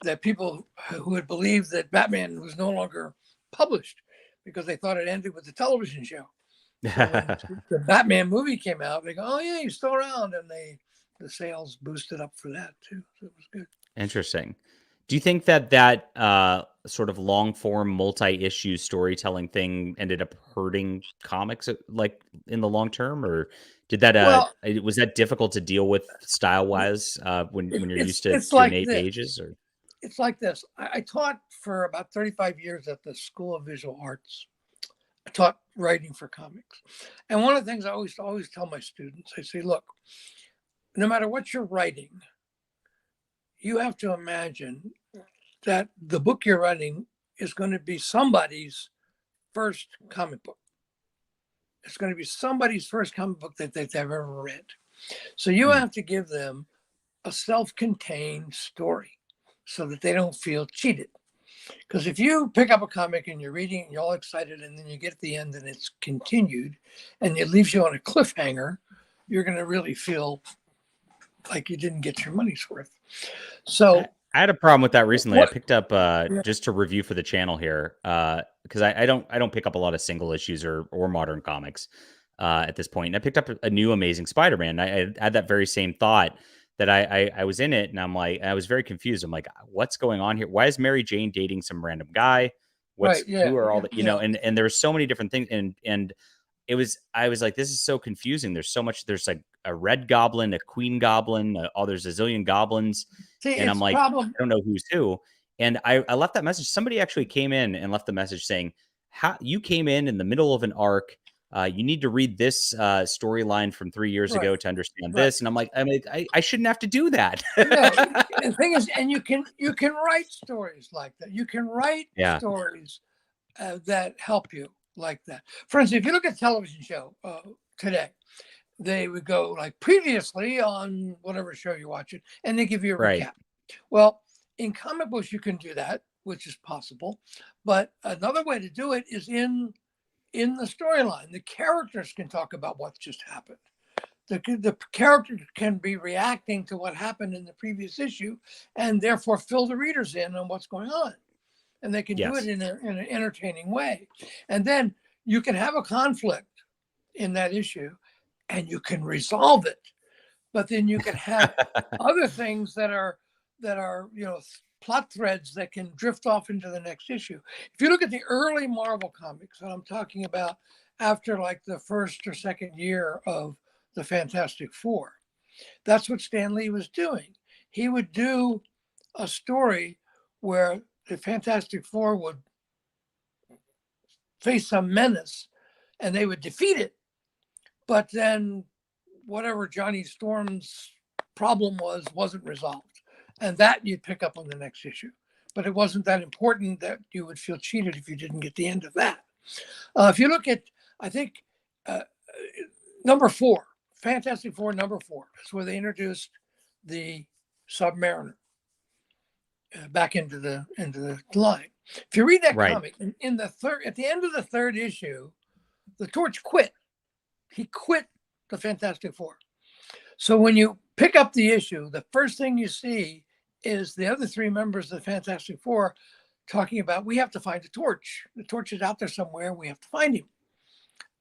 C: that people who had believed that Batman was no longer published because they thought it ended with the television show. So when the Batman movie came out, they go, "Oh yeah, he's still around," and the sales boosted up for that too. So it was good.
A: interesting. Do you think that sort of long form multi-issue storytelling thing ended up hurting comics like in the long term, or did that was that difficult to deal with style wise when you're used to doing
C: like
A: 8
C: this.
A: pages? Or
C: It's like this. I taught for about 35 years at the School of Visual Arts. I taught writing for comics, and one of the things I always tell my students, I say, look, no matter what you're writing, you have to imagine that the book you're writing is going to be somebody's first comic book. It's going to be somebody's first comic book that they've ever read. So you have to give them a self-contained story so that they don't feel cheated. Because if you pick up a comic and you're reading and you're all excited, and then you get to the end and it's continued and it leaves you on a cliffhanger, you're going to really feel like you didn't get your money's worth. So
A: I had a problem with that recently.
C: What?
A: I picked up
C: Yeah.
A: just to review for the channel here because I don't pick up a lot of single issues or modern comics at this point. And I picked up a new Amazing Spider-Man. I had that very same thought that I was in it, and I was very confused. I'm like, what's going on here? Why is Mary Jane dating some random guy?
C: Right. Yeah.
A: Who are all the
C: Yeah.
A: and there's so many different things and I was like, this is so confusing. There's so much. There's like a red goblin, a queen goblin. There's a zillion goblins,
C: See,
A: and
C: it's
A: I'm
C: a
A: like,
C: problem.
A: I don't know who's who. And I left that message. Somebody actually came in and left the message saying, how you came in the middle of an arc. You need to read this storyline from 3 years
C: Right.
A: ago to understand
C: Right.
A: this. And I'm like, I shouldn't have to do that.
C: No, the thing is, and you can write stories like that. You can write
A: Yeah.
C: stories that help you like that. For instance, if you look at a television show today, they would go like previously on whatever show you're watching, and they give you a
A: Right.
C: recap. Well, in comic books, you can do that, which is possible. But another way to do it is in the storyline. The characters can talk about what just happened. The character can be reacting to what happened in the previous issue, and therefore fill the readers in on what's going on. And they can do
A: Yes.
C: it in an entertaining way. And then you can have a conflict in that issue, and you can resolve it. But then you can have other things that are plot threads that can drift off into the next issue. If you look at the early Marvel comics, and I'm talking about after like the first or second year of the Fantastic Four, that's what Stan Lee was doing. He would do a story where the Fantastic Four would face some menace and they would defeat it, but then whatever Johnny Storm's problem wasn't resolved, and that you'd pick up on the next issue. But it wasn't that important that you would feel cheated if you didn't get the end of that. If you look at, I think, number 4, Fantastic Four number 4, is where they introduced the Submariner back into the line. If you read that
A: Right.
C: comic, in the third, at the end of the third issue, the Torch quit. He quit the Fantastic Four. So when you pick up the issue, the first thing you see is the other 3 members of the Fantastic Four talking about, we have to find the Torch. The Torch is out there somewhere. We have to find him.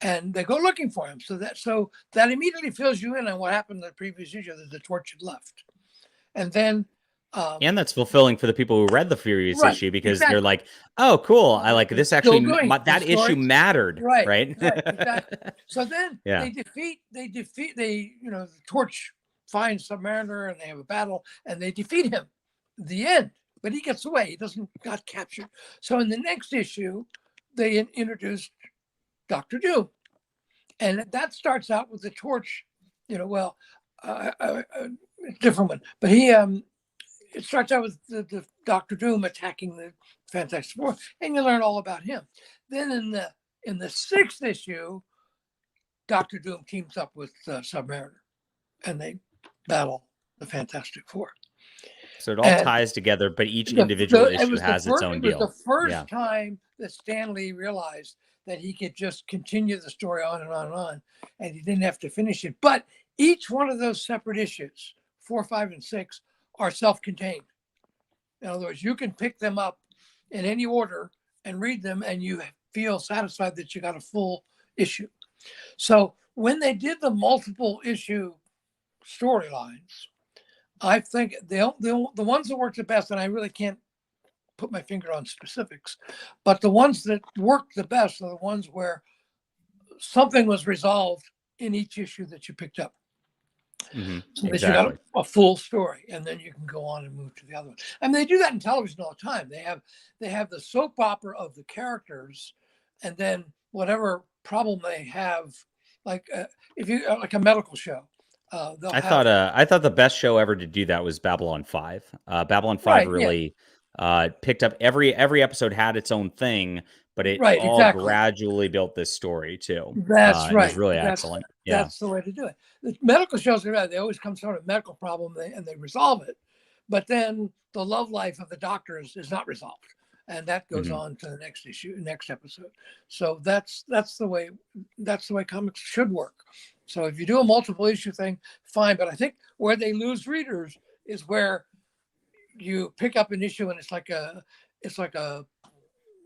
C: And they go looking for him. So that immediately fills you in on what happened in the previous issue, that the Torch had left. And then
A: and that's fulfilling for the people who read the previous
C: right,
A: issue, because
C: exactly.
A: they're like, oh, cool. I like this. Actually, that issue mattered.
C: Right.
A: Right.
C: Exactly. So then
A: Yeah.
C: the Torch finds Submariner and they have a battle and they defeat him. The end. But he gets away. He doesn't got captured. So in the next issue, they introduced Dr. Doom. And that starts out with the Torch, different one. But it starts out with the Dr. Doom attacking the Fantastic Four, and you learn all about him. Then in the 6th issue, Dr. Doom teams up with Submariner, and they battle the Fantastic Four.
A: So it all ties together, but each individual issue has its own deal.
C: It was the first time that Stan Lee realized that he could just continue the story on and on and on, and he didn't have to finish it. But each one of those separate issues, 4, 5, and 6, are self-contained. In other words, you can pick them up in any order and read them, and you feel satisfied that you got a full issue. So when they did the multiple issue storylines, I think the ones that worked the best, and I really can't put my finger on specifics, but the ones that worked the best are the ones where something was resolved in each issue that you picked up.
A: Mm-hmm.
C: So that
A: Exactly.
C: you got a full story, and then you can go on and move to the other one. I mean, they do that in television all the time. They have the soap opera of the characters, and then whatever problem they have, like if you like a medical show.
A: I thought the best show ever to do that was Babylon 5. Babylon 5 really picked up every episode had its own thing, but it gradually built this story too.
C: That's right.
A: It was really excellent.
C: That's the way to do it. The medical shows are right. They always come from a medical problem and they resolve it, but then the love life of the doctors is not resolved, and that goes on to the next issue, next episode. So that's the way comics should work. So if you do a multiple issue thing, fine. But I think where they lose readers is where you pick up an issue and it's like a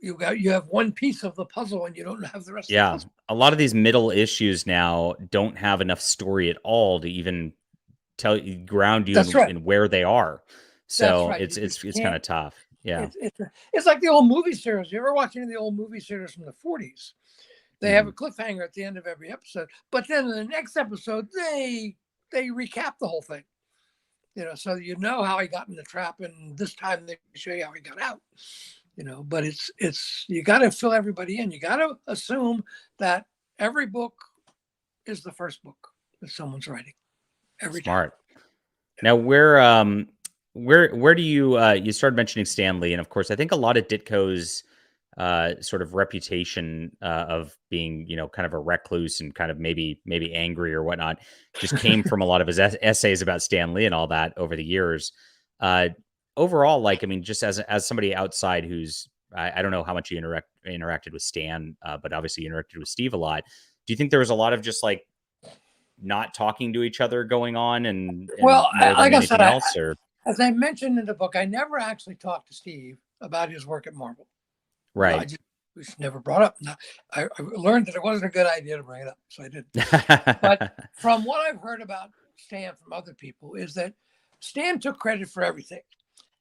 C: you have one piece of the puzzle and you don't have the rest of the
A: Yeah.
C: puzzle.
A: A lot of these middle issues now don't have enough story at all to even ground you
C: That's right.
A: in where they are.
C: That's
A: So
C: right.
A: it's kind
C: Can't.
A: of tough. Yeah.
C: It's like the old movie series. You ever watch any of the old movie series from the 40s? They have a
A: Mhm.
C: cliffhanger at the end of every episode, but then in the next episode they recap the whole thing. So you know how he got in the trap, and this time they show you how he got out. But it's you got to fill everybody in. You got to assume that every book is the first book that someone's writing every time.
A: Smart. Now, where do you started mentioning Stanley, and of course, I think a lot of Ditko's sort of reputation of being, kind of a recluse and kind of maybe angry or whatnot, just came from a lot of his essays about Stanley and all that over the years. Uh, Overall, like, I mean, just as somebody outside who's I don't know how much you interacted with Stan, but obviously you interacted with Steve a lot. Do you think there was a lot of just like not talking to each other going on and
C: Well,
A: more than
C: like I said,
A: anything else, or
C: as I mentioned in the book, I never actually talked to Steve about his work at Marvel. I
A: right?
C: just was never brought up. Now, I learned that it wasn't a good idea to bring it up, so I didn't. But from what I've heard about Stan from other people is that Stan took credit for everything.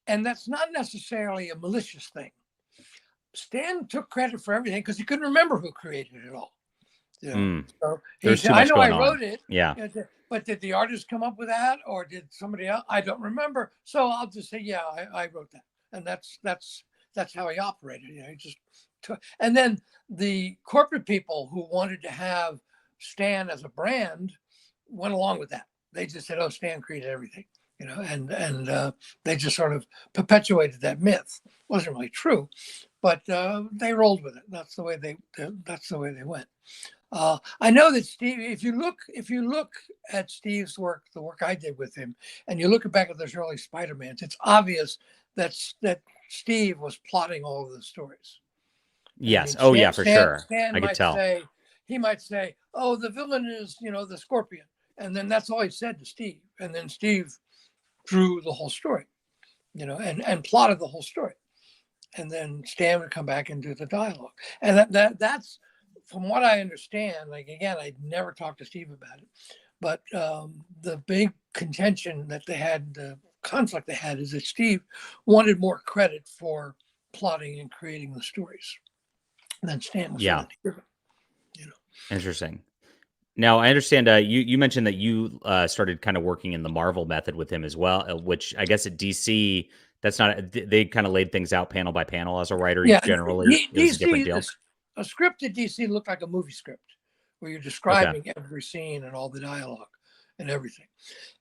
C: And that's not necessarily a malicious thing. Stan took credit for everything because he couldn't remember who created it all. So he
A: There's
C: said,
A: too
C: I
A: much
C: know I
A: going on.
C: wrote it.
A: Yeah.
C: But did the artist come up with that or did somebody else? I don't remember. So I'll just say, yeah, I wrote that. And that's how he operated. He just took, and then the corporate people who wanted to have Stan as a brand went along with that. They just said, oh, Stan created everything. And they just sort of perpetuated that myth. It wasn't really true, but they rolled with it. That's the way they went. I know that Steve. If you look at Steve's work, the work I did with him, and you look back at those early Spider-Mans, it's obvious that Steve was plotting all of the stories.
A: Yes. Oh yeah, for sure.
C: Stan
A: I could
C: might
A: tell.
C: say, oh, the villain is the Scorpion, and then that's all he said to Steve, and then Steve drew the whole story, and plotted the whole story. And then Stan would come back and do the dialogue. And that's from what I understand, like, again, I never talked to Steve about it, but the big contention that they had, the conflict they had, is that Steve wanted more credit for plotting and creating the stories than Stan was willing to give him.
A: Interesting. Now, I understand you mentioned that you started kind of working in the Marvel method with him as well, which I guess at DC, that's not, they kind of laid things out panel by panel as a writer.
C: Yeah,
A: Generally, it was a different deal.
C: A script at DC looked like a movie script where you're
A: Okay.
C: describing every scene and all the dialogue and everything.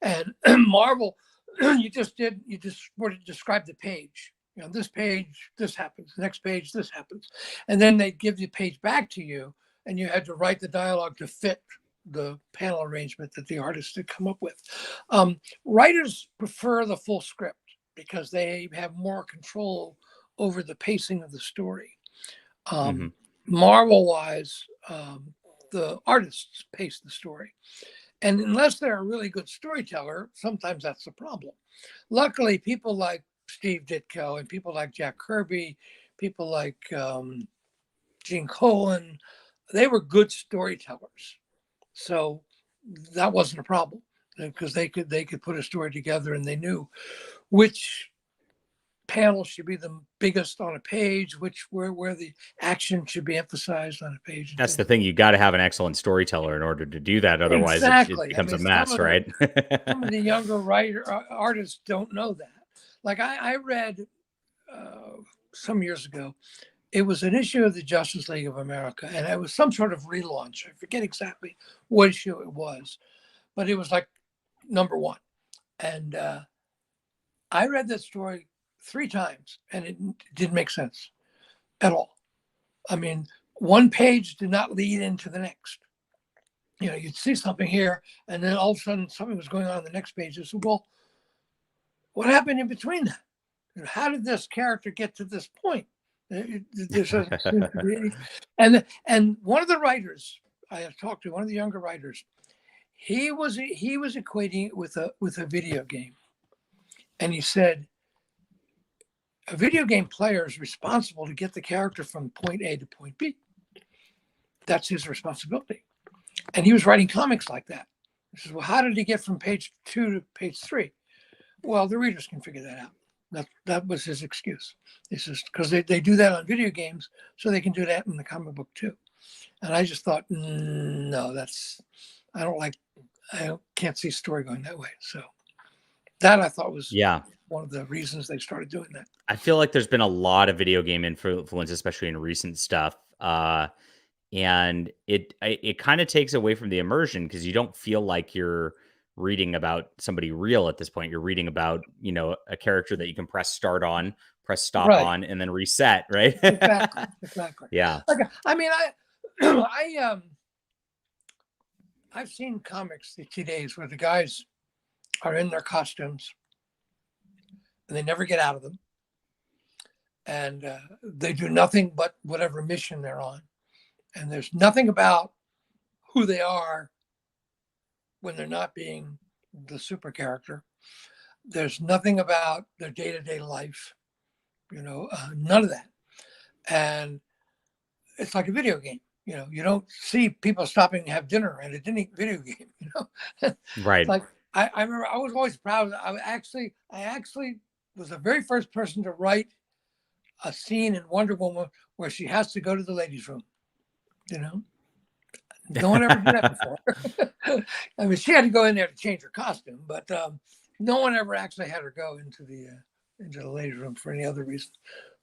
C: And Marvel, you just describe the page. This page, this happens. Next page, this happens. And then they give the page back to you, and you had to write the dialogue to fit the panel arrangement that the artist had come up with. Writers prefer the full script because they have more control over the pacing of the story. Marvel-wise, the artists pace the story. And unless they're a really good storyteller, sometimes that's the problem. Luckily, people like Steve Ditko and people like Jack Kirby, people like Gene Colan, they were good storytellers. So that wasn't a problem because they could put a story together and they knew which panel should be the biggest on a page, where the action should be emphasized on a page.
A: That's the thing. You got to have an excellent storyteller in order to do that. Otherwise, it becomes a mess, right?
C: Some of the younger artists don't know that. Like I read some years ago, it was an issue of the Justice League of America, and it was some sort of relaunch. I forget exactly what issue it was, but it was like #1. And I read that story 3 times, and it didn't make sense at all. I mean, one page did not lead into the next. You'd see something here, and then all of a sudden something was going on the next page. I said, well, what happened in between that? How did this character get to this point? And one of the writers I talked to, one of the younger writers, he was equating it with a video game, and he said, a video game player is responsible to get the character from point A to point B. That's his responsibility. And he was writing comics like that. He says, well, how did he get from page 2 to page 3? Well, the readers can figure that out. That was his excuse. He says, because they do that on video games, so they can do that in the comic book too. And I just thought, no, I can't see story going that way. So that I thought was one of the reasons they started doing that.
A: I feel like there's been a lot of video game influence, especially in recent stuff. And it kind of takes away from the immersion because you don't feel like you're reading about somebody real at this point. You're reading about, a character that you can press start on, press stop on, and then reset, right?
C: Exactly.
A: Yeah.
C: Okay. I mean, I've seen comics these days where the guys are in their costumes and they never get out of them. And they do nothing but whatever mission they're on. And there's nothing about who they are when they're not being the super character. There's nothing about their day-to-day life, none of that. And it's like a video game. You don't see people stopping to have dinner at a video game,
A: Right.
C: Like I remember I was always proud. I actually was the very first person to write a scene in Wonder Woman where she has to go to the ladies' room. No one ever did that before. I mean, she had to go in there to change her costume, but no one ever actually had her go into the ladies' room for any other reason.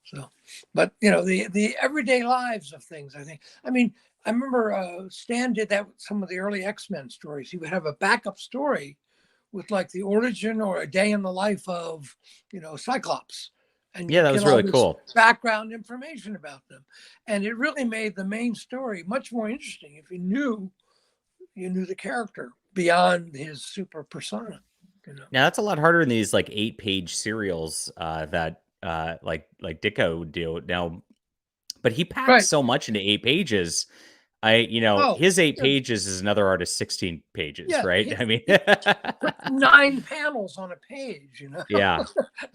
C: So, but the everyday lives of things. I mean, I remember Stan did that with some of the early X-Men stories. He would have a backup story with like the origin or a day in the life of, Cyclops. And
A: that was really cool.
C: Background information about them. And it really made the main story much more interesting if you knew the character beyond his super persona.
A: Now that's a lot harder in these like 8-page serials that like Ditko would do now. But he packs so much into 8 pages. His 8 pages is another artist's 16 pages, right? I mean,
C: 9 panels on a page,
A: Yeah.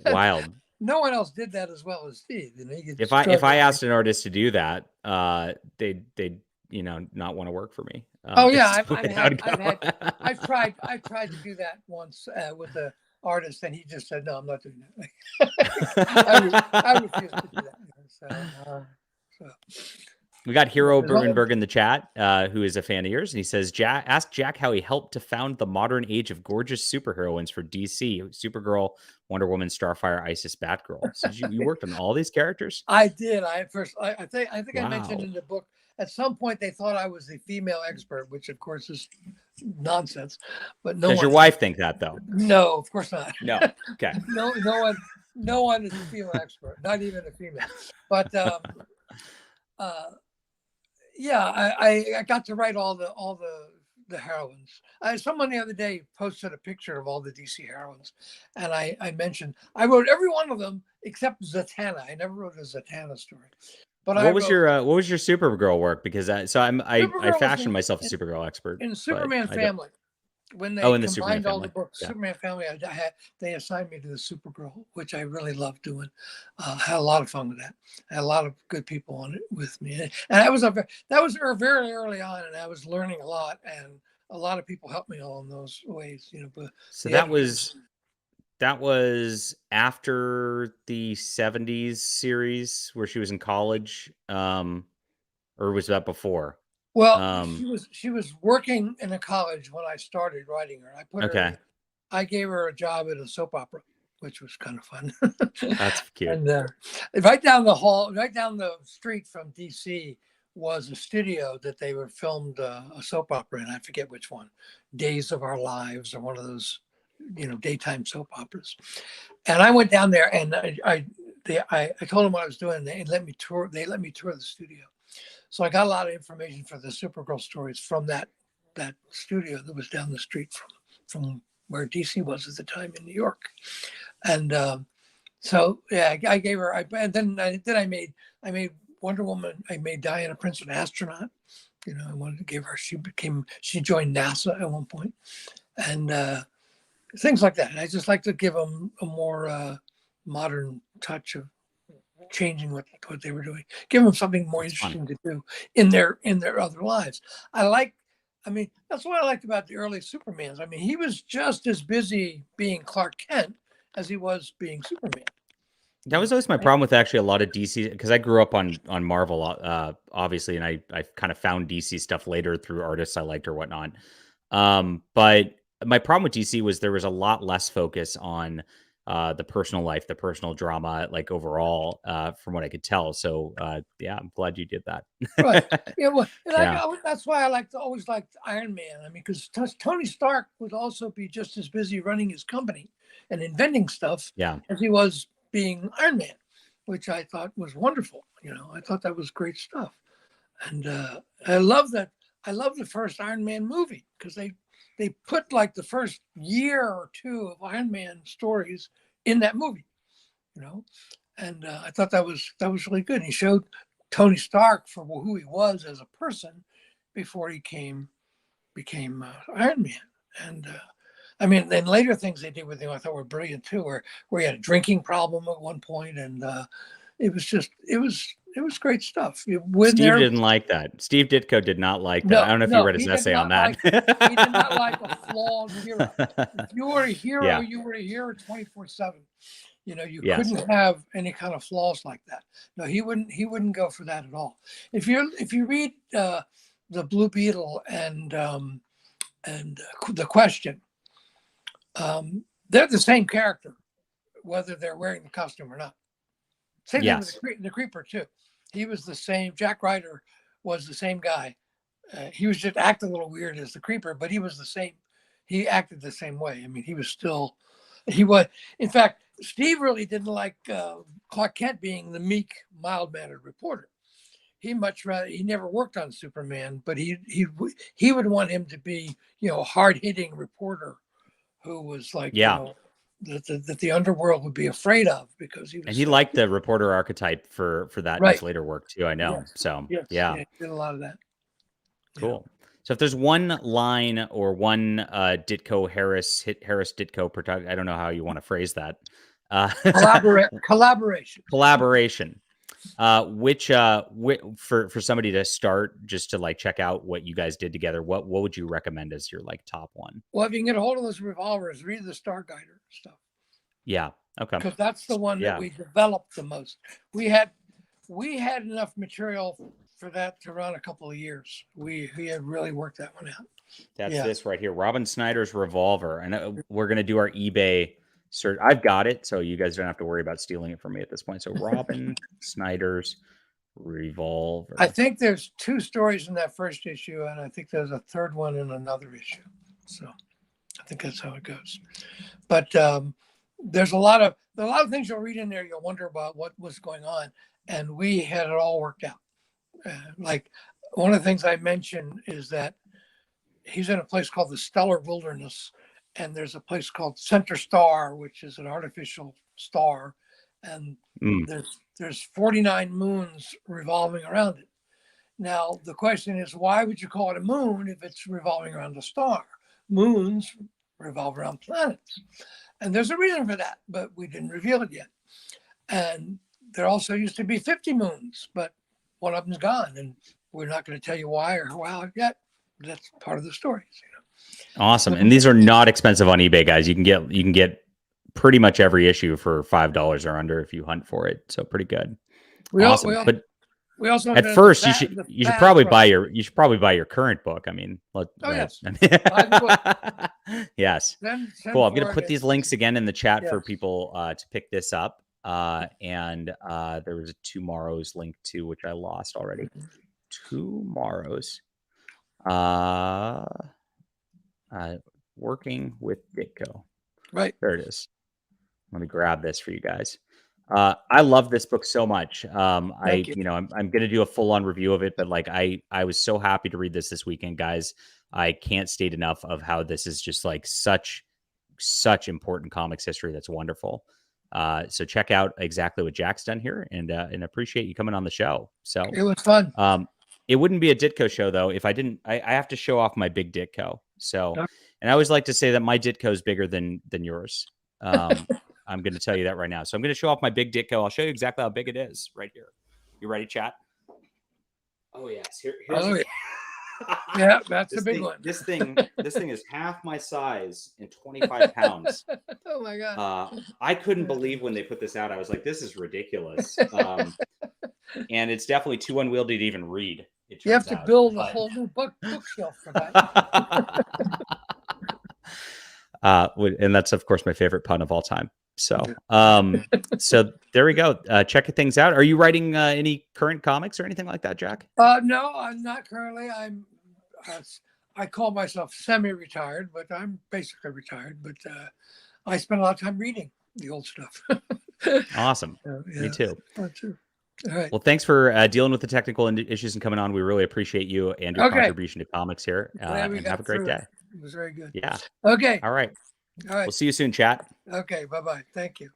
A: Wild.
C: No one else did that as well as Steve.
A: If I asked an artist to do that, they'd not want to work for me.
C: I've tried to do that once with an artist, and he just said, "No, I'm not doing that." I refuse to do that.
A: We got Hero Bergenberg in the chat, who is a fan of yours, and he says, ask Jack how he helped to found the modern age of gorgeous superheroines for DC: Supergirl, Wonder Woman, Starfire, Isis, Batgirl. So you worked on all these characters?
C: I did. I think
A: Wow.
C: I mentioned in the book, at some point they thought I was the female expert, which of course is nonsense. But
A: Does your wife think that though?
C: No, of course not.
A: No. Okay.
C: No one is a female expert, not even a female. But I got to write all the heroines. Someone the other day posted a picture of all the DC heroines, and I mentioned I wrote every one of them except Zatanna. I never wrote a Zatanna story. But
A: what was your Supergirl work? Because I fashioned myself a Supergirl expert
C: in Superman Family. When they combined all the books, Superman Family, they assigned me to the Supergirl, which I really loved doing. Had a lot of fun with that. I had a lot of good people on it with me, and that was very early on, and I was learning a lot, and a lot of people helped me along those ways. But
A: so that was after the 70s series where she was in college, or was that before?
C: Well, she was working in a college when I started writing her. I gave her a job at a soap opera, which was kind of fun.
A: That's cute.
C: And right down the street from DC was a studio that they were filmed a soap opera in. I forget which one, Days of Our Lives, or one of those, daytime soap operas. And I went down there, and I told them what I was doing. They let me tour the studio. So I got a lot of information for the Supergirl stories from that studio that was down the street from where DC was at the time in New York. And I gave her. I made Wonder Woman. I made Diana Prince an astronaut. I wanted to give her. She joined NASA at one point, and things like that. And I just like to give them a more modern touch of changing what they were doing, give them something more interesting to do in their other lives. I mean, that's what I liked about the early Supermans. I mean, he was just as busy being Clark Kent as he was being Superman.
A: That was always my problem with actually a lot of DC, because I grew up on Marvel, obviously, and I kind of found DC stuff later through artists I liked or whatnot. But my problem with DC was there was a lot less focus on the personal life, the personal drama, like overall, from what I could tell. So yeah, I'm glad you did that.
C: Right. Yeah. Well,
A: Yeah.
C: that's why I always liked Iron Man. I mean, because Tony Stark would also be just as busy running his company and inventing stuff
A: Yeah.
C: as he was being Iron Man, which I thought was wonderful. You know, I thought that was great stuff. And I love that. I love the first Iron Man movie because they put like the first year or two of Iron Man stories in that movie, you know, and I thought that was really good. And he showed Tony Stark for who he was as a person before he became Iron Man. And I mean, then later things they did with him I thought were brilliant too, where he had a drinking problem at one point, and it was great stuff.
A: Steve didn't like that. Steve Ditko did not like that.
C: No,
A: I don't know if you read his essay on that.
C: He did not like a flawed hero. If you were a hero,
A: Yeah.
C: you were a hero 24/7. You know, you
A: Yes.
C: couldn't have any kind of flaws like that. No, he wouldn't go for that at all. If you read the Blue Beetle and the Question, they're the same character, whether they're wearing the costume or not. Same thing with the Creeper too. He was the same. Jack Ryder was the same guy. He was just acting a little weird as the Creeper, but he was the same. He acted the same way. I mean, he was. In fact, Steve really didn't like Clark Kent being the meek, mild-mannered reporter. He never worked on Superman, but he would want him to be, you know, a hard-hitting reporter who was like, you know, that the underworld would be afraid of because he was.
A: And he liked the reporter archetype for that in his later work too. I know.
C: Yes.
A: So
C: Yes.
A: yeah,
C: he did a lot of that.
A: Cool. Yeah. So if there's one line or one Ditko Harris Ditko protagonist, I don't know how you want to phrase that. Collaboration. Which for somebody to start, just to like check out what you guys did together, what would you recommend as your like top one?
C: Well, if you can get a hold of those revolvers, read the Starguider stuff.
A: Yeah. Okay.
C: Because that's the one that we developed the most. We had enough material for that to run a couple of years. We had really worked that one out.
A: That's this right here, Robin Snyder's Revolver, and we're gonna do our eBay search. I've got it, so you guys don't have to worry about stealing it from me at this point. So Robin Snyder's Revolver.
C: I think there's 2 stories in that first issue, and I think there's a third one in another issue. So I think that's how it goes. But there's a lot of things you'll read in there. You'll wonder about what was going on, and we had it all worked out. Like one of the things I mentioned is that he's in a place called the Stellar Wilderness, and there's a place called Center Star, which is an artificial star, and there's 49 moons revolving around it. Now the question is, why would you call it a moon if it's revolving around a star? Moons revolve around planets, and there's a reason for that, but we didn't reveal it yet. And there also used to be 50 moons, but one of them's gone, and we're not going to tell you why or how yet. That's part of the story. You know?
A: Awesome. And these are not expensive on eBay, guys. You can get pretty much every issue for $5 or under if you hunt for it. So pretty good. Awesome. But we also at first you should probably buy your current book. I mean,
C: yes.
A: Yes. Cool. I'm going to put these links again in the chat for people to pick this up. And there was a Tomorrow's link too, which I lost already. Tomorrow's working with Ditko.
C: Right.
A: There it is. Let me grab this for you guys. I love this book so much. I'm going to do a full-on review of it, but like I was so happy to read this weekend, guys. I can't state enough of how this is just like such important comics history. That's wonderful. So check out exactly what Jack's done here, and appreciate you coming on the show. So
C: it was fun.
A: It wouldn't be a Ditko show though if I didn't. I have to show off my big Ditko. So, and I always like to say that my Ditko is bigger than yours. I'm going to tell you that right now. So I'm going to show off my big Ditko. I'll show you exactly how big it is right here. You ready, chat? Oh yes. Here's
C: Oh, yeah, that's a big one.
A: This thing is half my size and 25 pounds.
C: Oh my God.
A: I couldn't believe when they put this out. I was like, this is ridiculous. And it's definitely too unwieldy to even read.
C: You have to build a whole new bookshelf for that.
A: And that's of course my favorite pun of all time. So, so there we go. Check things out. Are you writing any current comics or anything like that, Jack?
C: No, I'm not currently. I call myself semi-retired, but I'm basically retired. But I spend a lot of time reading the old stuff.
A: Awesome.
C: Yeah,
A: Me too.
C: Too. All right.
A: Well, thanks for dealing with the technical issues and coming on. We really appreciate you and your contribution to comics here. And have a great day.
C: It was very good.
A: Yeah.
C: Okay.
A: All right.
C: All right.
A: We'll see you soon, chat.
C: Okay. Bye-bye. Thank you.